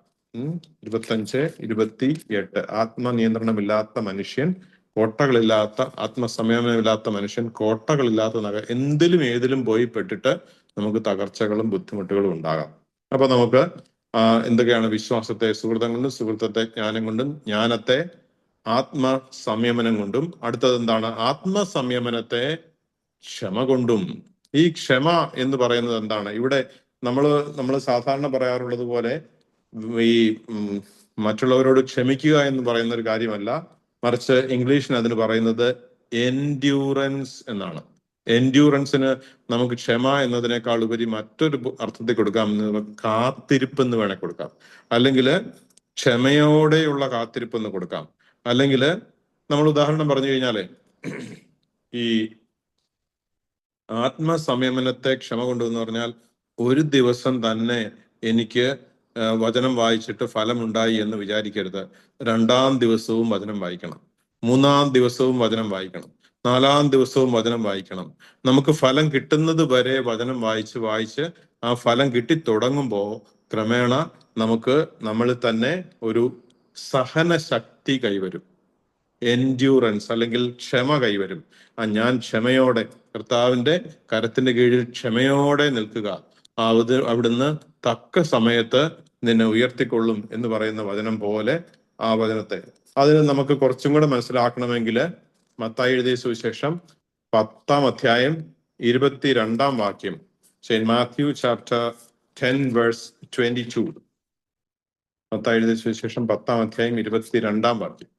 25:28 ആത്മനിയന്ത്രണമില്ലാത്ത മനുഷ്യൻ കോട്ടകളില്ലാത്ത, ആത്മസംയമനമില്ലാത്ത മനുഷ്യൻ കോട്ടകളില്ലാത്ത നഗരം, എന്തിലും ഏതിലും പോയി പെട്ടിട്ട് നമുക്ക് തകർച്ചകളും ബുദ്ധിമുട്ടുകളും ഉണ്ടാകാം. അപ്പൊ നമുക്ക് എന്തൊക്കെയാണ്? വിശ്വാസത്തെ സുഹൃതം കൊണ്ടും, സുഹൃത്തത്തെ ജ്ഞാനം കൊണ്ടും, ജ്ഞാനത്തെ ആത്മസംയമനം കൊണ്ടും, അടുത്തത് എന്താണ്? ആത്മസംയമനത്തെ ക്ഷമ കൊണ്ടും. ഈ ക്ഷമ എന്ന് പറയുന്നത് എന്താണ്? ഇവിടെ നമ്മൾ സാധാരണ പറയാറുള്ളത് പോലെ ഈ മറ്റുള്ളവരോട് ക്ഷമിക്കുക എന്ന് പറയുന്ന ഒരു കാര്യമല്ല, മറിച്ച് ഇംഗ്ലീഷിന് അതിന് പറയുന്നത് എൻഡ്യൂറൻസ് എന്നാണ്. എൻഡ്യൂറൻസിന് നമുക്ക് ക്ഷമ എന്നതിനേക്കാൾ ഉപരി മറ്റൊരു അർത്ഥത്തിൽ കൊടുക്കാം. കാത്തിരിപ്പ് എന്ന് വേണേൽ കൊടുക്കാം, അല്ലെങ്കിൽ ക്ഷമയോടെയുള്ള കാത്തിരിപ്പ് എന്ന് കൊടുക്കാം. അല്ലെങ്കിൽ നമ്മൾ ഉദാഹരണം പറഞ്ഞു കഴിഞ്ഞാല്, ഈ ആത്മസംയമനത്തെ ക്ഷമ കൊണ്ടെന്ന് പറഞ്ഞാൽ, ഒരു ദിവസം തന്നെ എനിക്ക് വചനം വായിച്ചിട്ട് ഫലമുണ്ടായി എന്ന് വിചാരിക്കരുത്. 2-ാം ദിവസവും വചനം വായിക്കണം, 3-ാം ദിവസവും വചനം വായിക്കണം, 4-ാം ദിവസവും വചനം വായിക്കണം. നമുക്ക് ഫലം കിട്ടുന്നത് വരെ വചനം വായിച്ച് ആ ഫലം കിട്ടി തുടങ്ങുമ്പോൾ ക്രമേണ നമുക്ക് നമ്മളിൽ തന്നെ ഒരു സഹനശക്തി കൈവരും. എൻഡ്യൂറൻസ് അല്ലെങ്കിൽ ക്ഷമ കൈവരും. ഞാൻ ക്ഷമയോടെ കർത്താവിന്റെ കരത്തിന്റെ കീഴിൽ ക്ഷമയോടെ നിൽക്കുക, അവിടുന്ന് തക്ക സമയത്ത് നിന്നെ ഉയർത്തിക്കൊള്ളും എന്ന് പറയുന്ന വചനം പോലെ ആ വചനത്തെ, അതിന് നമുക്ക് കുറച്ചും കൂടെ മനസ്സിലാക്കണമെങ്കിൽ മത്തായി എഴുതിയ സുവിശേഷം 10-ാം അധ്യായം 22-ാം വാക്യം, മാത്യു ചാപ്റ്റർ 10:22, മത്തായി എഴുതിയ സുവിശേഷം 10-ാം അധ്യായം 22-ാം വാക്യം.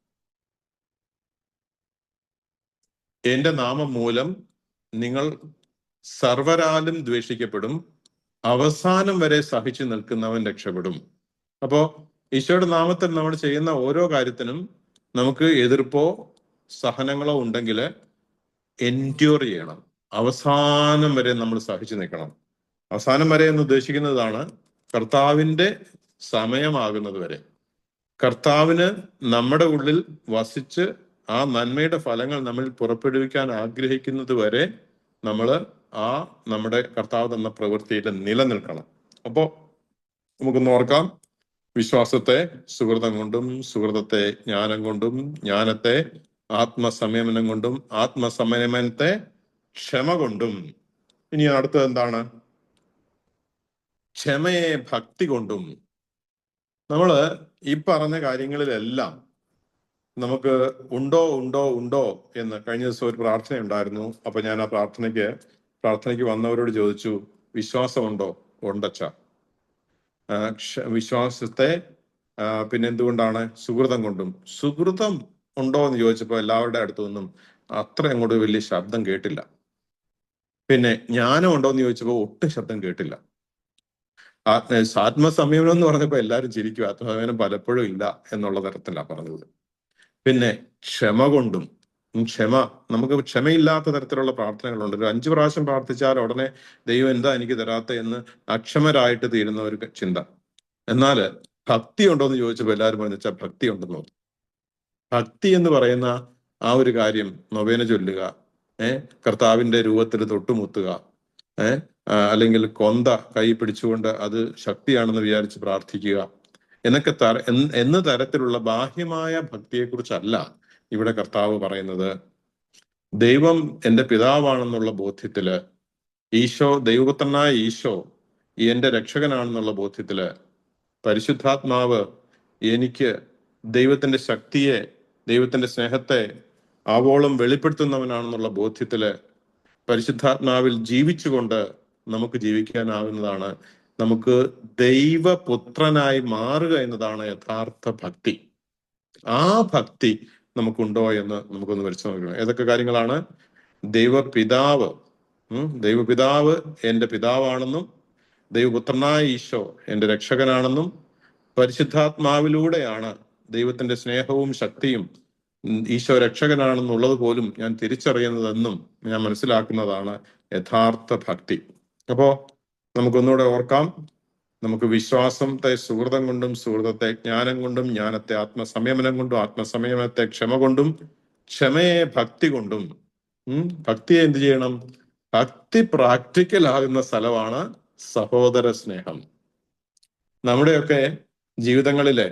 എന്റെ നാമം മൂലം നിങ്ങൾ സർവരാലും ദ്വേഷിക്കപ്പെടും, അവസാനം വരെ സഹിച്ചു നിൽക്കുന്നവൻ രക്ഷപ്പെടും. അപ്പോ ഈശോയുടെ നാമത്തിൽ നമ്മൾ ചെയ്യുന്ന ഓരോ കാര്യത്തിനും നമുക്ക് എതിർപ്പോ സഹനങ്ങളോ ഉണ്ടെങ്കിൽ എൻഡ്യൂർ ചെയ്യണം. അവസാനം വരെ നമ്മൾ സഹിച്ചു നിൽക്കണം. അവസാനം വരെ എന്ന് ഉദ്ദേശിക്കുന്നതാണ് കർത്താവിന്റെ സമയമാകുന്നത് വരെ. കർത്താവിന് നമ്മുടെ ഉള്ളിൽ വസിച്ച് ആ നന്മയുടെ ഫലങ്ങൾ നമ്മൾ പുറപ്പെടുവിക്കാൻ ആഗ്രഹിക്കുന്നത് വരെ നമ്മൾ നമ്മുടെ കർത്താവ് തന്ന പ്രവൃത്തിയിൽ നിലനിൽക്കണം. അപ്പോ നമുക്കൊന്ന് ഓർക്കാം, വിശ്വാസത്തെ സുഹൃതം കൊണ്ടും, സുഹൃതത്തെ ജ്ഞാനം കൊണ്ടും, ജ്ഞാനത്തെ ആത്മസംയമനം കൊണ്ടും, ആത്മസംയമനത്തെ ക്ഷമ കൊണ്ടും. ഇനി അടുത്തത് എന്താണ്? ക്ഷമയെ ഭക്തി കൊണ്ടും. നമ്മള് ഈ പറഞ്ഞ കാര്യങ്ങളിലെല്ലാം നമുക്ക് ഉണ്ടോ ഉണ്ടോ ഉണ്ടോ എന്ന് കഴിഞ്ഞ ദിവസം ഒരു പ്രാർത്ഥന ഉണ്ടായിരുന്നു. അപ്പൊ ഞാൻ ആ പ്രാർത്ഥനയ്ക്ക് വന്നവരോട് ചോദിച്ചു, വിശ്വാസമുണ്ടോ? ഉണ്ടച്ച. വിശ്വാസത്തെ പിന്നെ എന്തുകൊണ്ടാണ്? സുഹൃതം കൊണ്ടും. സുഹൃതം ഉണ്ടോ എന്ന് ചോദിച്ചപ്പോൾ എല്ലാവരുടെ അടുത്തു നിന്നും അത്ര അങ്ങോട്ട് വലിയ ശബ്ദം കേട്ടില്ല. പിന്നെ ജ്ഞാനം ഉണ്ടോ എന്ന് ചോദിച്ചപ്പോൾ ഒട്ടും ശബ്ദം കേട്ടില്ല. ആത്മസംയമനം എന്ന് പറഞ്ഞപ്പോൾ എല്ലാവരും ചിരിക്കും. ആത്മസംയമനം പലപ്പോഴും ഇല്ല എന്നുള്ള തരത്തിലാണ് പറഞ്ഞത്. പിന്നെ ക്ഷമ കൊണ്ടും. നമുക്ക് ക്ഷമയില്ലാത്ത തരത്തിലുള്ള പ്രാർത്ഥനകളുണ്ട്. ഒരു 5 പ്രാവശ്യം പ്രാർത്ഥിച്ചാൽ ഉടനെ ദൈവം എന്താ എനിക്ക് തരാത്ത എന്ന് അക്ഷമരായിട്ട് തീരുന്ന ഒരു ചിന്ത. എന്നാൽ ഭക്തി ഉണ്ടോ എന്ന് ചോദിച്ചപ്പോൾ എല്ലാവരും പറഞ്ഞു വെച്ചാൽ ഭക്തി ഉണ്ടെന്ന് പറഞ്ഞു. ഭക്തി എന്ന് പറയുന്ന ആ ഒരു കാര്യം, നൊവേന ചൊല്ലുക, കർത്താവിന്റെ രൂപത്തിൽ തൊട്ടുമുത്തുക, അല്ലെങ്കിൽ കൊന്ത കൈ പിടിച്ചുകൊണ്ട് അത് ശക്തിയാണെന്ന് വിചാരിച്ച് പ്രാർത്ഥിക്കുക എന്നൊക്കെ എന്ന തരത്തിലുള്ള ബാഹ്യമായ ഭക്തിയെക്കുറിച്ചല്ല ഇവിടെ കർത്താവ് പറയുന്നത്. ദൈവം എൻ്റെ പിതാവാണെന്നുള്ള ബോധ്യത്തില്, ദൈവപുത്രനായ ഈശോ എൻ്റെ രക്ഷകനാണെന്നുള്ള ബോധ്യത്തില്, പരിശുദ്ധാത്മാവ് എനിക്ക് ദൈവത്തിന്റെ ശക്തിയെ, ദൈവത്തിന്റെ സ്നേഹത്തെ ആവോളം വെളിപ്പെടുത്തുന്നവനാണെന്നുള്ള ബോധ്യത്തില് പരിശുദ്ധാത്മാവിൽ ജീവിച്ചുകൊണ്ട് നമുക്ക് ജീവിക്കാനാവുന്നതാണ്. നമുക്ക് ദൈവപുത്രനായി മാറുക എന്നതാണ് യഥാർത്ഥ ഭക്തി. ആ ഭക്തി നമുക്കുണ്ടോ എന്ന് നമുക്കൊന്ന് പരിശോധിച്ച് നോക്കണം. ഏതൊക്കെ കാര്യങ്ങളാണ്? ദൈവപിതാവ് എൻ്റെ പിതാവാണെന്നും, ദൈവപുത്രനായ ഈശോ എൻ്റെ രക്ഷകനാണെന്നും, പരിശുദ്ധാത്മാവിലൂടെയാണ് ദൈവത്തിന്റെ സ്നേഹവും ശക്തിയും ഈശോ രക്ഷകനാണെന്നുള്ളത് പോലും ഞാൻ തിരിച്ചറിയുന്നതെന്നും ഞാൻ മനസ്സിലാക്കുന്നതാണ് യഥാർത്ഥ ഭക്തി. അപ്പോ നമുക്കൊന്നുകൂടെ ഓർക്കാം. നമുക്ക് വിശ്വാസത്തെ സുഹൃതം കൊണ്ടും, സുഹൃതത്തെ ജ്ഞാനം കൊണ്ടും, ജ്ഞാനത്തെ ആത്മസംയമനം കൊണ്ടും, ആത്മസംയമനത്തെ ക്ഷമ കൊണ്ടും, ക്ഷമയെ ഭക്തി കൊണ്ടും. ഭക്തിയെ എന്ത് ചെയ്യണം? ഭക്തി പ്രാക്ടിക്കൽ ആകുന്ന സ്ഥലമാണ് സഹോദര സ്നേഹം. നമ്മുടെയൊക്കെ ജീവിതങ്ങളിലെ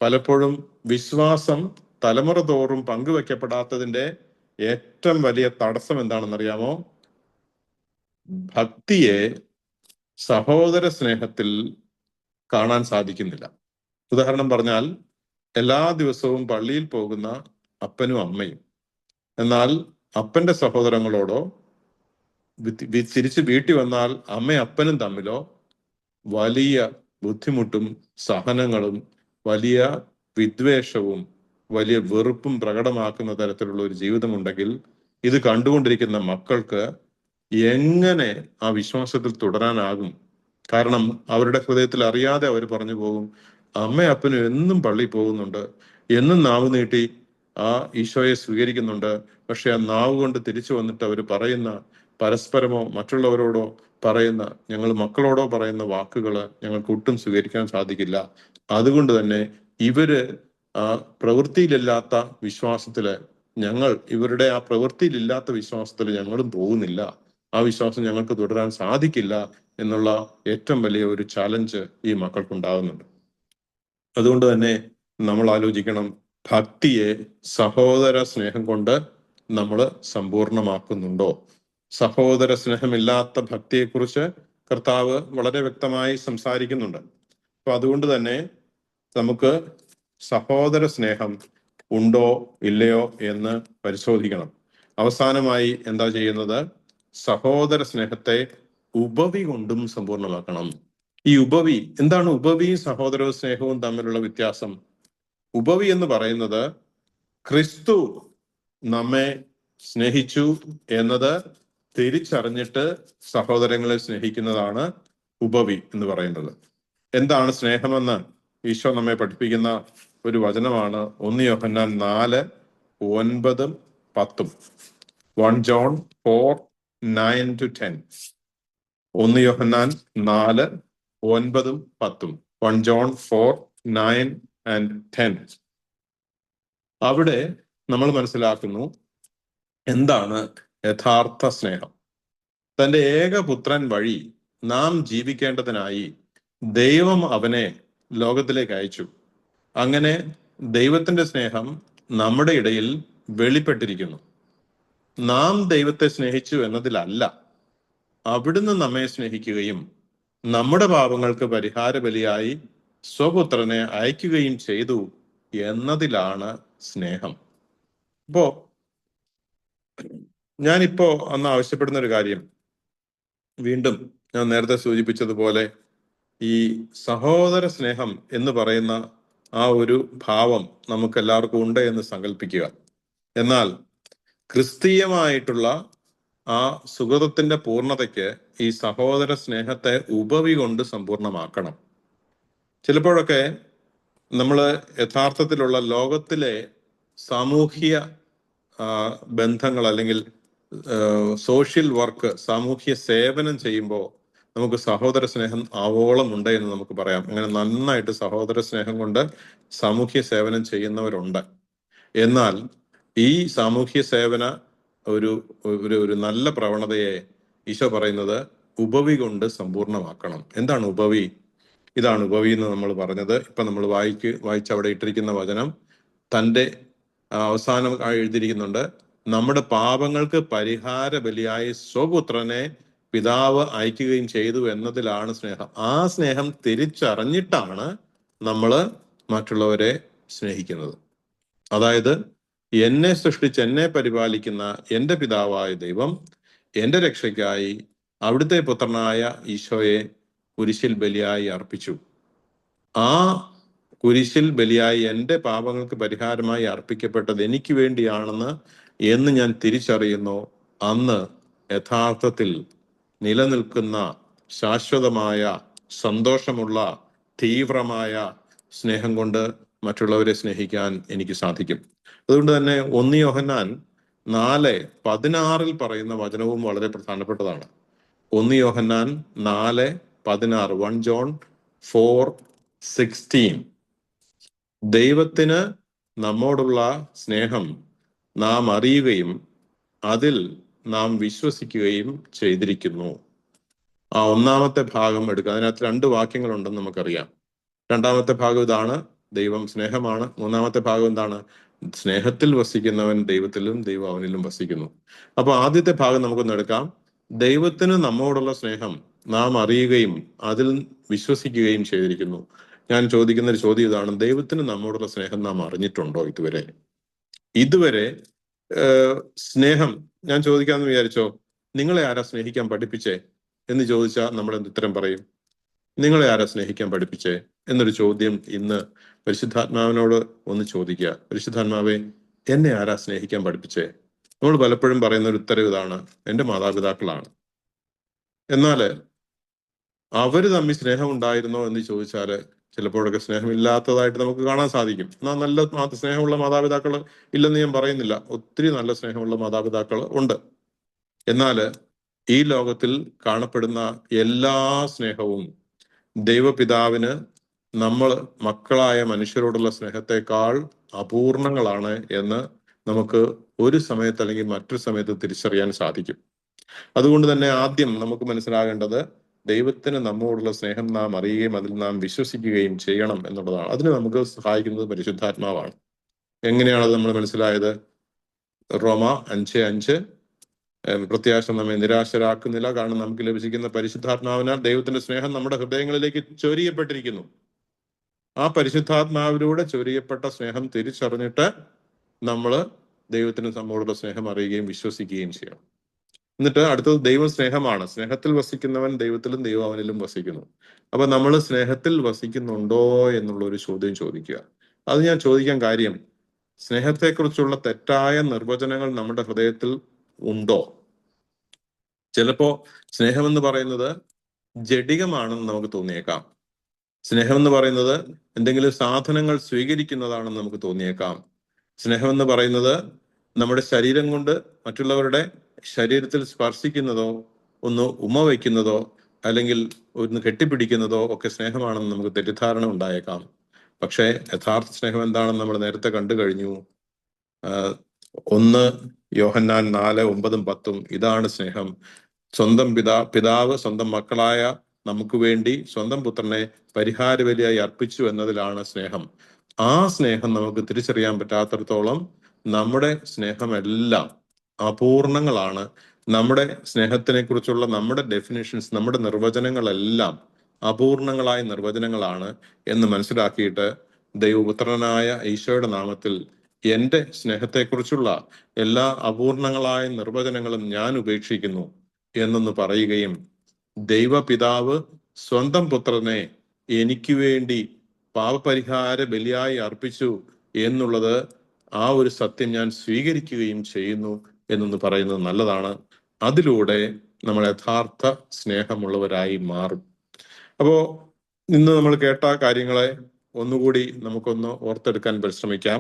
പലപ്പോഴും വിശ്വാസം തലമുറ തോറും പങ്കുവെക്കപ്പെടാത്തതിന്റെ ഏറ്റവും വലിയ തടസ്സം എന്താണെന്നറിയാമോ? ഭക്തിയെ സഹോദര സ്നേഹത്തിൽ കാണാൻ സാധിക്കുന്നില്ല. ഉദാഹരണം പറഞ്ഞാൽ, എല്ലാ ദിവസവും പള്ളിയിൽ പോകുന്ന അപ്പനും അമ്മയും, എന്നാൽ അപ്പന്റെ സഹോദരങ്ങളോടോ തിരിച്ച് വീട്ടിൽ വന്നാൽ അമ്മയും അപ്പനും തമ്മിലോ വലിയ ബുദ്ധിമുട്ടും സഹനങ്ങളും വലിയ വിദ്വേഷവും വലിയ വെറുപ്പും പ്രകടമാക്കുന്ന തരത്തിലുള്ള ഒരു ജീവിതമുണ്ടെങ്കിൽ, ഇത് കണ്ടുകൊണ്ടിരിക്കുന്ന മക്കൾക്ക് എങ്ങനെ ആ വിശ്വാസത്തിൽ തുടരാനാകും? കാരണം അവരുടെ ഹൃദയത്തിൽ അറിയാതെ അവർ പറഞ്ഞു പോകും, അമ്മയും അപ്പനും എന്നും പള്ളിയിൽ പോകുന്നുണ്ട്, എന്നും നാവ് നീട്ടി ആ ഈശോയെ സ്വീകരിക്കുന്നുണ്ട്, പക്ഷെ ആ നാവ് കൊണ്ട് തിരിച്ചു വന്നിട്ട് അവർ പറയുന്ന, പരസ്പരമോ മറ്റുള്ളവരോടോ പറയുന്ന, ഞങ്ങൾ മക്കളോടോ പറയുന്ന വാക്കുകൾ ഞങ്ങൾക്ക് ഒട്ടും സ്വീകരിക്കാൻ സാധിക്കില്ല. അതുകൊണ്ട് തന്നെ ഇവര് ആ പ്രവൃത്തിയിലില്ലാത്ത വിശ്വാസത്തില് ഇവരുടെ ആ പ്രവൃത്തിയിലില്ലാത്ത വിശ്വാസത്തിൽ ഞങ്ങളും പോകുന്നില്ല, ആ വിശ്വാസം ഞങ്ങൾക്ക് തുടരാൻ സാധിക്കില്ല എന്നുള്ള ഏറ്റവും വലിയ ഒരു ചാലഞ്ച് ഈ മക്കൾക്കുണ്ടാകുന്നുണ്ട്. അതുകൊണ്ട് തന്നെ നമ്മൾ ആലോചിക്കണം, ഭക്തിയെ സഹോദര സ്നേഹം കൊണ്ട് നമ്മൾ സമ്പൂർണമാക്കുന്നുണ്ടോ? സഹോദര സ്നേഹമില്ലാത്ത ഭക്തിയെക്കുറിച്ച് കർത്താവ് വളരെ വ്യക്തമായി സംസാരിക്കുന്നുണ്ട്. അപ്പൊ അതുകൊണ്ട് തന്നെ നമുക്ക് സഹോദര സ്നേഹം ഉണ്ടോ ഇല്ലയോ എന്ന് പരിശോധിക്കണം. അവസാനമായി എന്താ ചെയ്യുന്നത്? സഹോദര സ്നേഹത്തെ ഉപവി കൊണ്ടും സമ്പൂർണ്ണമാക്കണം. ഈ ഉപവി എന്താണ്? ഉപവിയും സഹോദര സ്നേഹവും തമ്മിലുള്ള വ്യത്യാസം. ഉപവി എന്ന് പറയുന്നത് ക്രിസ്തു നമ്മെ സ്നേഹിച്ചു എന്നത് തിരിച്ചറിഞ്ഞിട്ട് സഹോദരങ്ങളെ സ്നേഹിക്കുന്നതാണ് ഉപവി എന്ന് പറയുന്നത്. എന്താണ് സ്നേഹമെന്ന് ഈശോ നമ്മെ പഠിപ്പിക്കുന്ന ഒരു വചനമാണ് 1 യോഹന്നാൻ 4:9-10. 1 John 4:9-10. 1 യോഹന്നാൻ 4:9-10. 1 John 4:9-10. അവിടെ നമ്മൾ മനസ്സിലാക്കുന്നു എന്താണ് യഥാർത്ഥ സ്നേഹം. തന്റെ ഏകപുത്രൻ വഴി നാം ജീവിക്കേണ്ടതിനായി ദൈവം അവനെ ലോകത്തിലേക്ക് അയച്ചു. അങ്ങനെ ദൈവത്തിന്റെ സ്നേഹം നമ്മുടെ ഇടയിൽ വെളിപ്പെട്ടിരിക്കുന്നു. നാം ദൈവത്തെ സ്നേഹിച്ചു എന്നതിലല്ല, അവിടുന്ന് നമ്മെ സ്നേഹിക്കുകയും നമ്മുടെ പാപങ്ങൾക്ക് പരിഹാര ബലിയായി സ്വപുത്രനെ അയക്കുകയും ചെയ്തു എന്നതിലാണ് സ്നേഹം. അപ്പോ ഞാനിപ്പോ അന്ന് ആവശ്യപ്പെടുന്ന ഒരു കാര്യം, വീണ്ടും ഞാൻ നേരത്തെ സൂചിപ്പിച്ചതുപോലെ, ഈ സഹോദര സ്നേഹം എന്ന് പറയുന്ന ആ ഒരു ഭാവം നമുക്ക് എല്ലാവർക്കും ഉണ്ട് എന്ന് സങ്കല്പിക്കുക. എന്നാൽ ക്രിസ്തീയമായിട്ടുള്ള ആ സുഗതത്തിന്റെ പൂർണ്ണതയ്ക്ക് ഈ സഹോദര സ്നേഹത്തെ ഉപവി കൊണ്ട് സമ്പൂർണ്ണമാക്കണം. ചിലപ്പോഴൊക്കെ നമ്മൾ യഥാർത്ഥത്തിലുള്ള ലോകത്തിലെ സാമൂഹ്യ ബന്ധങ്ങൾ അല്ലെങ്കിൽ സോഷ്യൽ വർക്ക്, സാമൂഹ്യ സേവനം ചെയ്യുമ്പോൾ നമുക്ക് സഹോദര സ്നേഹം ആവോളം ഉണ്ട് എന്ന് നമുക്ക് പറയാം. അങ്ങനെ നന്നായിട്ട് സഹോദര സ്നേഹം കൊണ്ട് സാമൂഹ്യ സേവനം ചെയ്യുന്നവരുണ്ട്. എന്നാൽ ഈ സാമൂഹ്യ സേവന ഒരു ഒരു നല്ല പ്രവണതയെ ഈശോ പറയുന്നത് ഉപവി കൊണ്ട് സമ്പൂർണ്ണമാക്കണം. എന്താണ് ഉപവി? ഇതാണ് ഉപവി എന്ന് നമ്മൾ പറഞ്ഞത്. ഇപ്പൊ നമ്മൾ വായിച്ച് അവിടെ ഇട്ടിരിക്കുന്ന വചനം, തൻ്റെ അവസാനം എഴുതിയിരിക്കുന്നുണ്ട്, നമ്മുടെ പാപങ്ങൾക്ക് പരിഹാര ബലിയായി സ്വപുത്രനെ പിതാവ് അയക്കുകയും ചെയ്തു എന്നതിലാണ് സ്നേഹം. ആ സ്നേഹം തിരിച്ചറിഞ്ഞിട്ടാണ് നമ്മൾ മറ്റുള്ളവരെ സ്നേഹിക്കുന്നത്. അതായത് എന്നെ സൃഷ്ടിച്ച് എന്നെ പരിപാലിക്കുന്ന എൻ്റെ പിതാവായ ദൈവം എൻ്റെ രക്ഷയ്ക്കായി അവിടുത്തെ പുത്രനായ ഈശോയെ കുരിശിൽ ബലിയായി അർപ്പിച്ചു. ആ കുരിശിൽ ബലിയായി എൻ്റെ പാപങ്ങൾക്ക് പരിഹാരമായി അർപ്പിക്കപ്പെട്ടത് എനിക്ക് വേണ്ടിയാണെന്ന് എന്ന് ഞാൻ തിരിച്ചറിയുന്നു, അന്ന് യഥാർത്ഥത്തിൽ നിലനിൽക്കുന്ന ശാശ്വതമായ സന്തോഷമുള്ള തീവ്രമായ സ്നേഹം കൊണ്ട് മറ്റുള്ളവരെ സ്നേഹിക്കാൻ എനിക്ക് സാധിക്കും. അതുകൊണ്ട് തന്നെ 1 യോഹന്നാൻ 4:16 പറയുന്ന വചനവും വളരെ പ്രധാനപ്പെട്ടതാണ്. 1 യോഹന്നാൻ 4:16, 1 John 4:16, ദൈവത്തിന് നമ്മോടുള്ള സ്നേഹം നാം അറിയുകയും അതിൽ നാം വിശ്വസിക്കുകയും ചെയ്തിരിക്കുന്നു. ആ ഒന്നാമത്തെ ഭാഗം എടുക്കുക. അതിനകത്ത് 2 വാക്യങ്ങളുണ്ടെന്ന് നമുക്കറിയാം. രണ്ടാമത്തെ ഭാഗം ഇതാണ്, ദൈവം സ്നേഹമാണ്. മൂന്നാമത്തെ ഭാഗം എന്താണ്? സ്നേഹത്തിൽ വസിക്കുന്നവൻ ദൈവത്തിലും ദൈവം അവനിലും വസിക്കുന്നു. അപ്പൊ ആദ്യത്തെ ഭാഗം നമുക്കൊന്ന് എടുക്കാം. ദൈവത്തിന് നമ്മോടുള്ള സ്നേഹം നാം അറിയുകയും അതിൽ വിശ്വസിക്കുകയും ചെയ്തിരിക്കുന്നു. ഞാൻ ചോദിക്കുന്ന ഒരു ചോദ്യം ഇതാണ്, ദൈവത്തിന് നമ്മോടുള്ള സ്നേഹം നാം അറിഞ്ഞിട്ടുണ്ടോ? ഇതുവരെ സ്നേഹം ഞാൻ ചോദിക്കാമെന്ന് വിചാരിച്ചോ, നിങ്ങളെ ആരാ സ്നേഹിക്കാൻ പഠിപ്പിച്ചേ എന്ന് ചോദിച്ചാൽ നമ്മൾ എന്ത് ഉത്തരം പറയും? നിങ്ങളെ ആരാ സ്നേഹിക്കാൻ പഠിപ്പിച്ചേ എന്നൊരു ചോദ്യം ഇന്ന് പരിശുദ്ധാത്മാവിനോട് ഒന്ന് ചോദിക്കുക. പരിശുദ്ധാത്മാവെ, എന്നെ ആരാ സ്നേഹിക്കാൻ പഠിപ്പിച്ചേ? നമ്മൾ പലപ്പോഴും പറയുന്ന ഒരു ഉത്തരം ഇതാണ്, എൻ്റെ മാതാപിതാക്കളാണ്. എന്നാൽ അവര് തമ്മിൽ സ്നേഹം ഉണ്ടായിരുന്നോ എന്ന് ചോദിച്ചാൽ ചിലപ്പോഴൊക്കെ സ്നേഹമില്ലാത്തതായിട്ട് നമുക്ക് കാണാൻ സാധിക്കും. എന്നാൽ നല്ല സ്നേഹമുള്ള മാതാപിതാക്കൾ ഇല്ലെന്ന് ഞാൻ പറയുന്നില്ല. ഒത്തിരി നല്ല സ്നേഹമുള്ള മാതാപിതാക്കൾ ഉണ്ട്. എന്നാൽ ഈ ലോകത്തിൽ കാണപ്പെടുന്ന എല്ലാ സ്നേഹവും ദൈവപിതാവിന് നമ്മൾ മക്കളായ മനുഷ്യരോടുള്ള സ്നേഹത്തെക്കാൾ അപൂർണങ്ങളാണ് എന്ന് നമുക്ക് ഒരു സമയത്ത് അല്ലെങ്കിൽ മറ്റൊരു സമയത്ത് തിരിച്ചറിയാൻ സാധിക്കും. അതുകൊണ്ട് തന്നെ ആദ്യം നമുക്ക് മനസ്സിലാകേണ്ടത്, ദൈവത്തിന് നമ്മോടുള്ള സ്നേഹം നാം അറിയുകയും അതിൽ നാം വിശ്വസിക്കുകയും ചെയ്യണം എന്നുള്ളതാണ്. അതിന് നമുക്ക് സഹായിക്കുന്നത് പരിശുദ്ധാത്മാവാണ്. എങ്ങനെയാണത് നമ്മൾ മനസ്സിലായത്? റോമ 5:5, പ്രത്യാശ നമ്മെ നിരാശരാക്കുന്നില്ല, കാരണം നമുക്ക് ലഭിച്ചിരിക്കുന്ന പരിശുദ്ധാത്മാവിനാൽ ദൈവത്തിന്റെ സ്നേഹം നമ്മുടെ ഹൃദയങ്ങളിലേക്ക് ചൊരിയപ്പെട്ടിരിക്കുന്നു. ആ പരിശുദ്ധാത്മാവിലൂടെ ചൊരിയപ്പെട്ട സ്നേഹം തിരിച്ചറിഞ്ഞിട്ട് നമ്മൾ ദൈവത്തിന് നമ്മോടുള്ള സ്നേഹം അറിയുകയും വിശ്വസിക്കുകയും ചെയ്യണം. എന്നിട്ട് അടുത്തത് ദൈവം സ്നേഹമാണ്. സ്നേഹത്തിൽ വസിക്കുന്നവൻ ദൈവത്തിലും ദൈവം അവനിലും വസിക്കുന്നു. അപ്പൊ നമ്മൾ സ്നേഹത്തിൽ വസിക്കുന്നുണ്ടോ എന്നുള്ള ഒരു ചോദ്യം ചോദിക്കുക. അത് ഞാൻ ചോദിക്കാൻ കാര്യം, സ്നേഹത്തെക്കുറിച്ചുള്ള തെറ്റായ നിർവചനങ്ങൾ നമ്മുടെ ഹൃദയത്തിൽ ഉണ്ടോ? ചിലപ്പോ സ്നേഹമെന്ന് പറയുന്നത് ജഡികമാണെന്ന് നമുക്ക് തോന്നിയേക്കാം. സ്നേഹമെന്ന് പറയുന്നത് എന്തെങ്കിലും സാധനങ്ങൾ സ്വീകരിക്കുന്നതാണെന്ന് നമുക്ക് തോന്നിയേക്കാം. സ്നേഹമെന്ന് പറയുന്നത് നമ്മുടെ ശരീരം കൊണ്ട് മറ്റുള്ളവരുടെ ശരീരത്തിൽ സ്പർശിക്കുന്നതോ ഒന്ന് ഉമ്മ വയ്ക്കുന്നതോ അല്ലെങ്കിൽ ഒന്ന് കെട്ടിപ്പിടിക്കുന്നതോ ഒക്കെ സ്നേഹമാണെന്ന് നമുക്ക് തെറ്റിദ്ധാരണ ഉണ്ടായേക്കാം. പക്ഷേ യഥാർത്ഥ സ്നേഹം എന്താണെന്ന് നമ്മൾ നേരത്തെ കണ്ടു കഴിഞ്ഞു. 1 യോഹന്നാൻ 4:9-10, ഇതാണ് സ്നേഹം. സ്വന്തം പിതാവ് സ്വന്തം മക്കളായ നമുക്ക് വേണ്ടി സ്വന്തം പുത്രനെ പരിഹാര ബലിയായി അർപ്പിച്ചു എന്നതിലാണ് സ്നേഹം. ആ സ്നേഹം നമുക്ക് തിരിച്ചറിയാൻ പറ്റാത്തിടത്തോളം നമ്മുടെ സ്നേഹമെല്ലാം അപൂർണങ്ങളാണ്. നമ്മുടെ സ്നേഹത്തിനെ കുറിച്ചുള്ള നമ്മുടെ ഡെഫിനിഷൻസ്, നമ്മുടെ നിർവചനങ്ങളെല്ലാം അപൂർണങ്ങളായ നിർവചനങ്ങളാണ് എന്ന് മനസ്സിലാക്കിയിട്ട് ദൈവപുത്രനായ ഈശോയുടെ നാമത്തിൽ എൻ്റെ സ്നേഹത്തെക്കുറിച്ചുള്ള എല്ലാ അപൂർണങ്ങളായ നിർവചനങ്ങളും ഞാൻ ഉപേക്ഷിക്കുന്നു എന്നൊന്ന് പറയുകയും ദൈവപിതാവ് സ്വന്തം പുത്രനെ എനിക്ക് വേണ്ടി പാപപരിഹാര ബലിയായി അർപ്പിച്ചു എന്നുള്ളത് ആ ഒരു സത്യം ഞാൻ സ്വീകരിക്കുകയും ചെയ്യുന്നു എന്നൊന്ന് പറയുന്നത് നല്ലതാണ്. അതിലൂടെ നമ്മൾ യഥാർത്ഥ സ്നേഹമുള്ളവരായി മാറും. അപ്പോ ഇന്ന് നമ്മൾ കേട്ട കാര്യങ്ങളെ ഒന്നുകൂടി നമുക്കൊന്ന് ഓർത്തെടുക്കാൻ പരിശ്രമിക്കാം.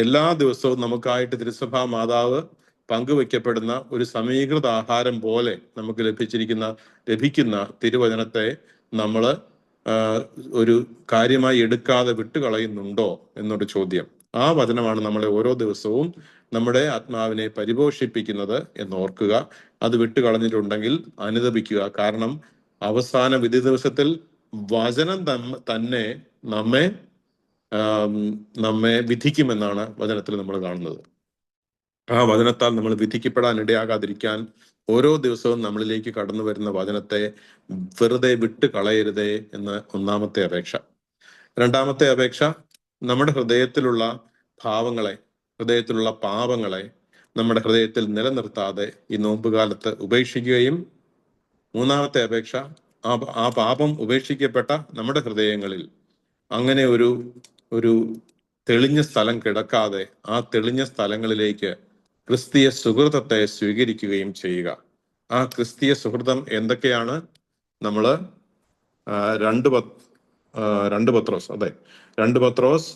എല്ലാ ദിവസവും നമുക്കായിട്ട് തിരുസഭാ മാതാവ് പങ്കുവെക്കപ്പെടുന്ന ഒരു സമീകൃത ആഹാരം പോലെ നമുക്ക് ലഭിക്കുന്ന തിരുവചനത്തെ നമ്മൾ ഒരു കാര്യമായി എടുക്കാതെ വിട്ടുകളയുന്നുണ്ടോ എന്നൊരു ചോദ്യം. ആ വചനമാണ് നമ്മളെ ഓരോ ദിവസവും നമ്മുടെ ആത്മാവിനെ പരിപോഷിപ്പിക്കുന്നത് എന്ന് ഓർക്കുക. അത് വിട്ടുകളഞ്ഞിട്ടുണ്ടെങ്കിൽ അനുതപിക്കുക. കാരണം അവസാന വിധി ദിവസത്തിൽ വചനം തന്നെ നമ്മെ വിധിക്കുമെന്നാണ് വചനത്തിൽ നമ്മൾ കാണുന്നത്. ആ വചനത്താൽ നമ്മൾ വിധിക്കപ്പെടാൻ ഇടയാകാതിരിക്കാൻ ഓരോ ദിവസവും നമ്മളിലേക്ക് കടന്നു വരുന്ന വചനത്തെ വെറുതെ വിട്ട് കളയരുതേ എന്ന് ഒന്നാമത്തെ അപേക്ഷ. രണ്ടാമത്തെ അപേക്ഷ, നമ്മുടെ ഹൃദയത്തിലുള്ള ഭാവങ്ങളെ, ഹൃദയത്തിലുള്ള പാപങ്ങളെ നമ്മുടെ ഹൃദയത്തിൽ നിലനിർത്താതെ ഈ നോമ്പുകാലത്ത് ഉപേക്ഷിക്കുകയും, മൂന്നാമത്തെ അപേക്ഷ, ആ പാപം ഉപേക്ഷിക്കപ്പെട്ട നമ്മുടെ ഹൃദയങ്ങളിൽ അങ്ങനെ ഒരു തെളിഞ്ഞ സ്ഥലം കിടക്കാതെ ആ തെളിഞ്ഞ സ്ഥലങ്ങളിലേക്ക് ക്രിസ്തീയ സുഹൃതത്തെ സ്വീകരിക്കുകയും ചെയ്യുക. ആ ക്രിസ്തീയ സുഹൃതം എന്തൊക്കെയാണ്? നമ്മള് 2 പത്രോസ്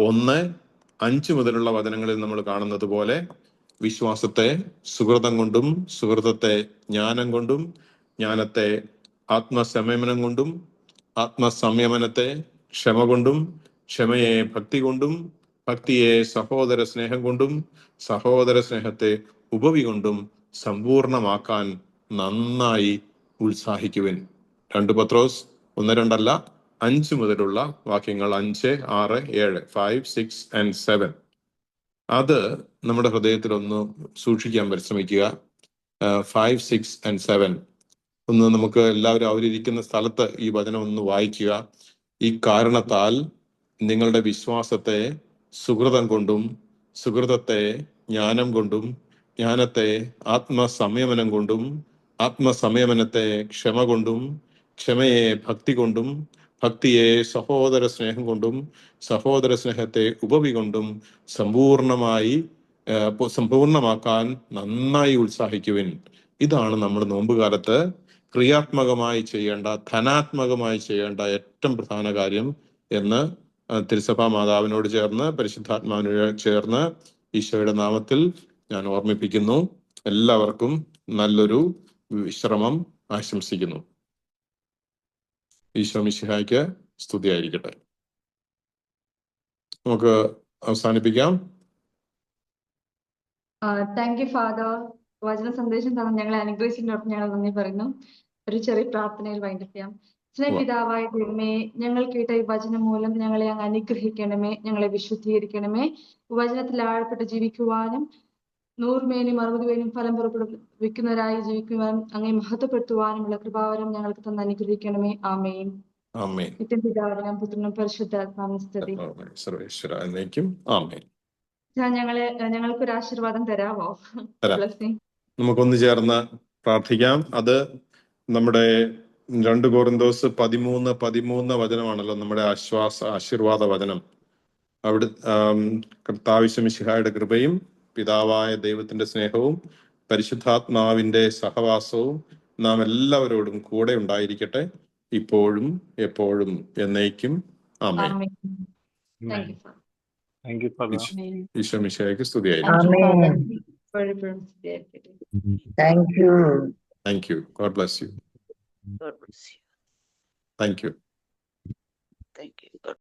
1:5 മുതലുള്ള വചനങ്ങളിൽ നമ്മൾ കാണുന്നത് പോലെ വിശ്വാസത്തെ സുഹൃതം കൊണ്ടും, സുഹൃതത്തെ ജ്ഞാനം കൊണ്ടും, ജ്ഞാനത്തെ ആത്മസംയമനം കൊണ്ടും, ആത്മസംയമനത്തെ ക്ഷമ കൊണ്ടും, ക്ഷമയെ ഭക്തി കൊണ്ടും, ഭക്തിയെ സഹോദര സ്നേഹം കൊണ്ടും, സഹോദര സ്നേഹത്തെ ഉപവി കൊണ്ടും സമ്പൂർണമാക്കാൻ നന്നായി ഉത്സാഹിക്കുവിൻ. 2 പത്രോസ് 1-2 5 മുതലുള്ള വാക്യങ്ങൾ 5, 6, 7, 5, 6 and 7. അത് നമ്മുടെ ഹൃദയത്തിൽ ഒന്ന് സൂക്ഷിക്കാൻ പരിശ്രമിക്കുക. 5, 6 and 7 ഒന്ന് നമുക്ക് എല്ലാവരും അവരിയ്ക്കുന്ന സ്ഥലത്ത് ഈ വചനം ഒന്ന് വായിക്കുക. ഈ കാരണത്താൽ നിങ്ങളുടെ വിശ്വാസത്തെ സുഹൃതം കൊണ്ടും, സുഹൃതത്തെ ജ്ഞാനം കൊണ്ടും, ജ്ഞാനത്തെ ആത്മസംയമനം കൊണ്ടും, ആത്മസംയമനത്തെ ക്ഷമ കൊണ്ടും, ക്ഷമയെ ഭക്തി കൊണ്ടും, ഭക്തിയെ സഹോദര സ്നേഹം കൊണ്ടും, സഹോദര സ്നേഹത്തെ ഉപവി കൊണ്ടും സമ്പൂർണമാക്കാൻ നന്നായി ഉത്സാഹിക്കുവിൻ. ഇതാണ് നമ്മൾ നോമ്പുകാലത്ത് ക്രിയാത്മകമായി ചെയ്യേണ്ട, ധനാത്മകമായി ചെയ്യേണ്ട ഏറ്റവും പ്രധാന കാര്യം എന്ന് തിരുസഭാ മാതാവിനോട് ചേർന്ന്, പരിശുദ്ധാത്മാവിനോട് ചേർന്ന് ഈശോയുടെ നാമത്തിൽ ഞാൻ ഓർമ്മിപ്പിക്കുന്നു. എല്ലാവർക്കും നല്ലൊരു വിശ്രമം ആശംസിക്കുന്നു. ഈശോ മിശിഹായ്ക്ക് സ്തുതിയായിരിക്കട്ടെ. നമുക്ക് അവസാനിപ്പിക്കാം. Thank you father. വചന സന്ദേശം തന്ന ഞങ്ങളെ അനുഗ്രഹിച്ചതിനോട് ഞങ്ങൾ നന്ദി പറയുന്നു. ഒരു ചെറിയ പ്രാർത്ഥനയിൽ വൈൻഡപ്പ് ചെയ്യാം. സ്നേഹപിതാവായ ദൈവമേ, ഞങ്ങൾ കേട്ട ഈ വചനം മൂലം ഞങ്ങളെ അങ്ങ് അനുഗ്രഹിക്കണമേ, ഞങ്ങളെ വിശുദ്ധീകരിക്കണമേ. വചനത്തിൽ ആഴപ്പെട്ട് ജീവിക്കുവാനും 100 മേനും 60 മേനും ഫലം പുറപ്പെടുവിക്കുന്നവരായി ജീവിക്കുവാനും അങ്ങേ മഹത്വപ്പെടുത്തുവാനുമുള്ള കൃപാവരം ഞങ്ങൾക്ക് തന്ന് അനുഗ്രഹിക്കണമേ. ആമേൻ. നിത്യം പിതാവിനും പുത്രനും പരിശുദ്ധാത്മാവിനും സ്തുതി. സർവേശ്വര എന്നേക്കും ആമേൻ. ഞങ്ങൾക്കൊരു ആശീർവാദം തരാമോ? നമുക്കൊന്ന് ചേർന്ന് പ്രാർത്ഥിക്കാം. അത് നമ്മുടെ 2 കൊരിന്തോസ് 13 വചനമാണല്ലോ നമ്മുടെ ആശീർവാദ വചനം. അവിടെ കർത്താവ് മിശിഹായുടെ കൃപയും പിതാവായ ദൈവത്തിന്റെ സ്നേഹവും പരിശുദ്ധാത്മാവിന്റെ സഹവാസവും നാം എല്ലാവരോടും കൂടെ ഉണ്ടായിരിക്കട്ടെ, ഇപ്പോഴും എപ്പോഴും എന്നേക്കും. ആമേൻ. ഈശോ മിശിഹായ്ക്ക് സ്തുതിയായിരിക്കട്ടെ. Thank you. God bless you. God bless you. Thank you. Thank you.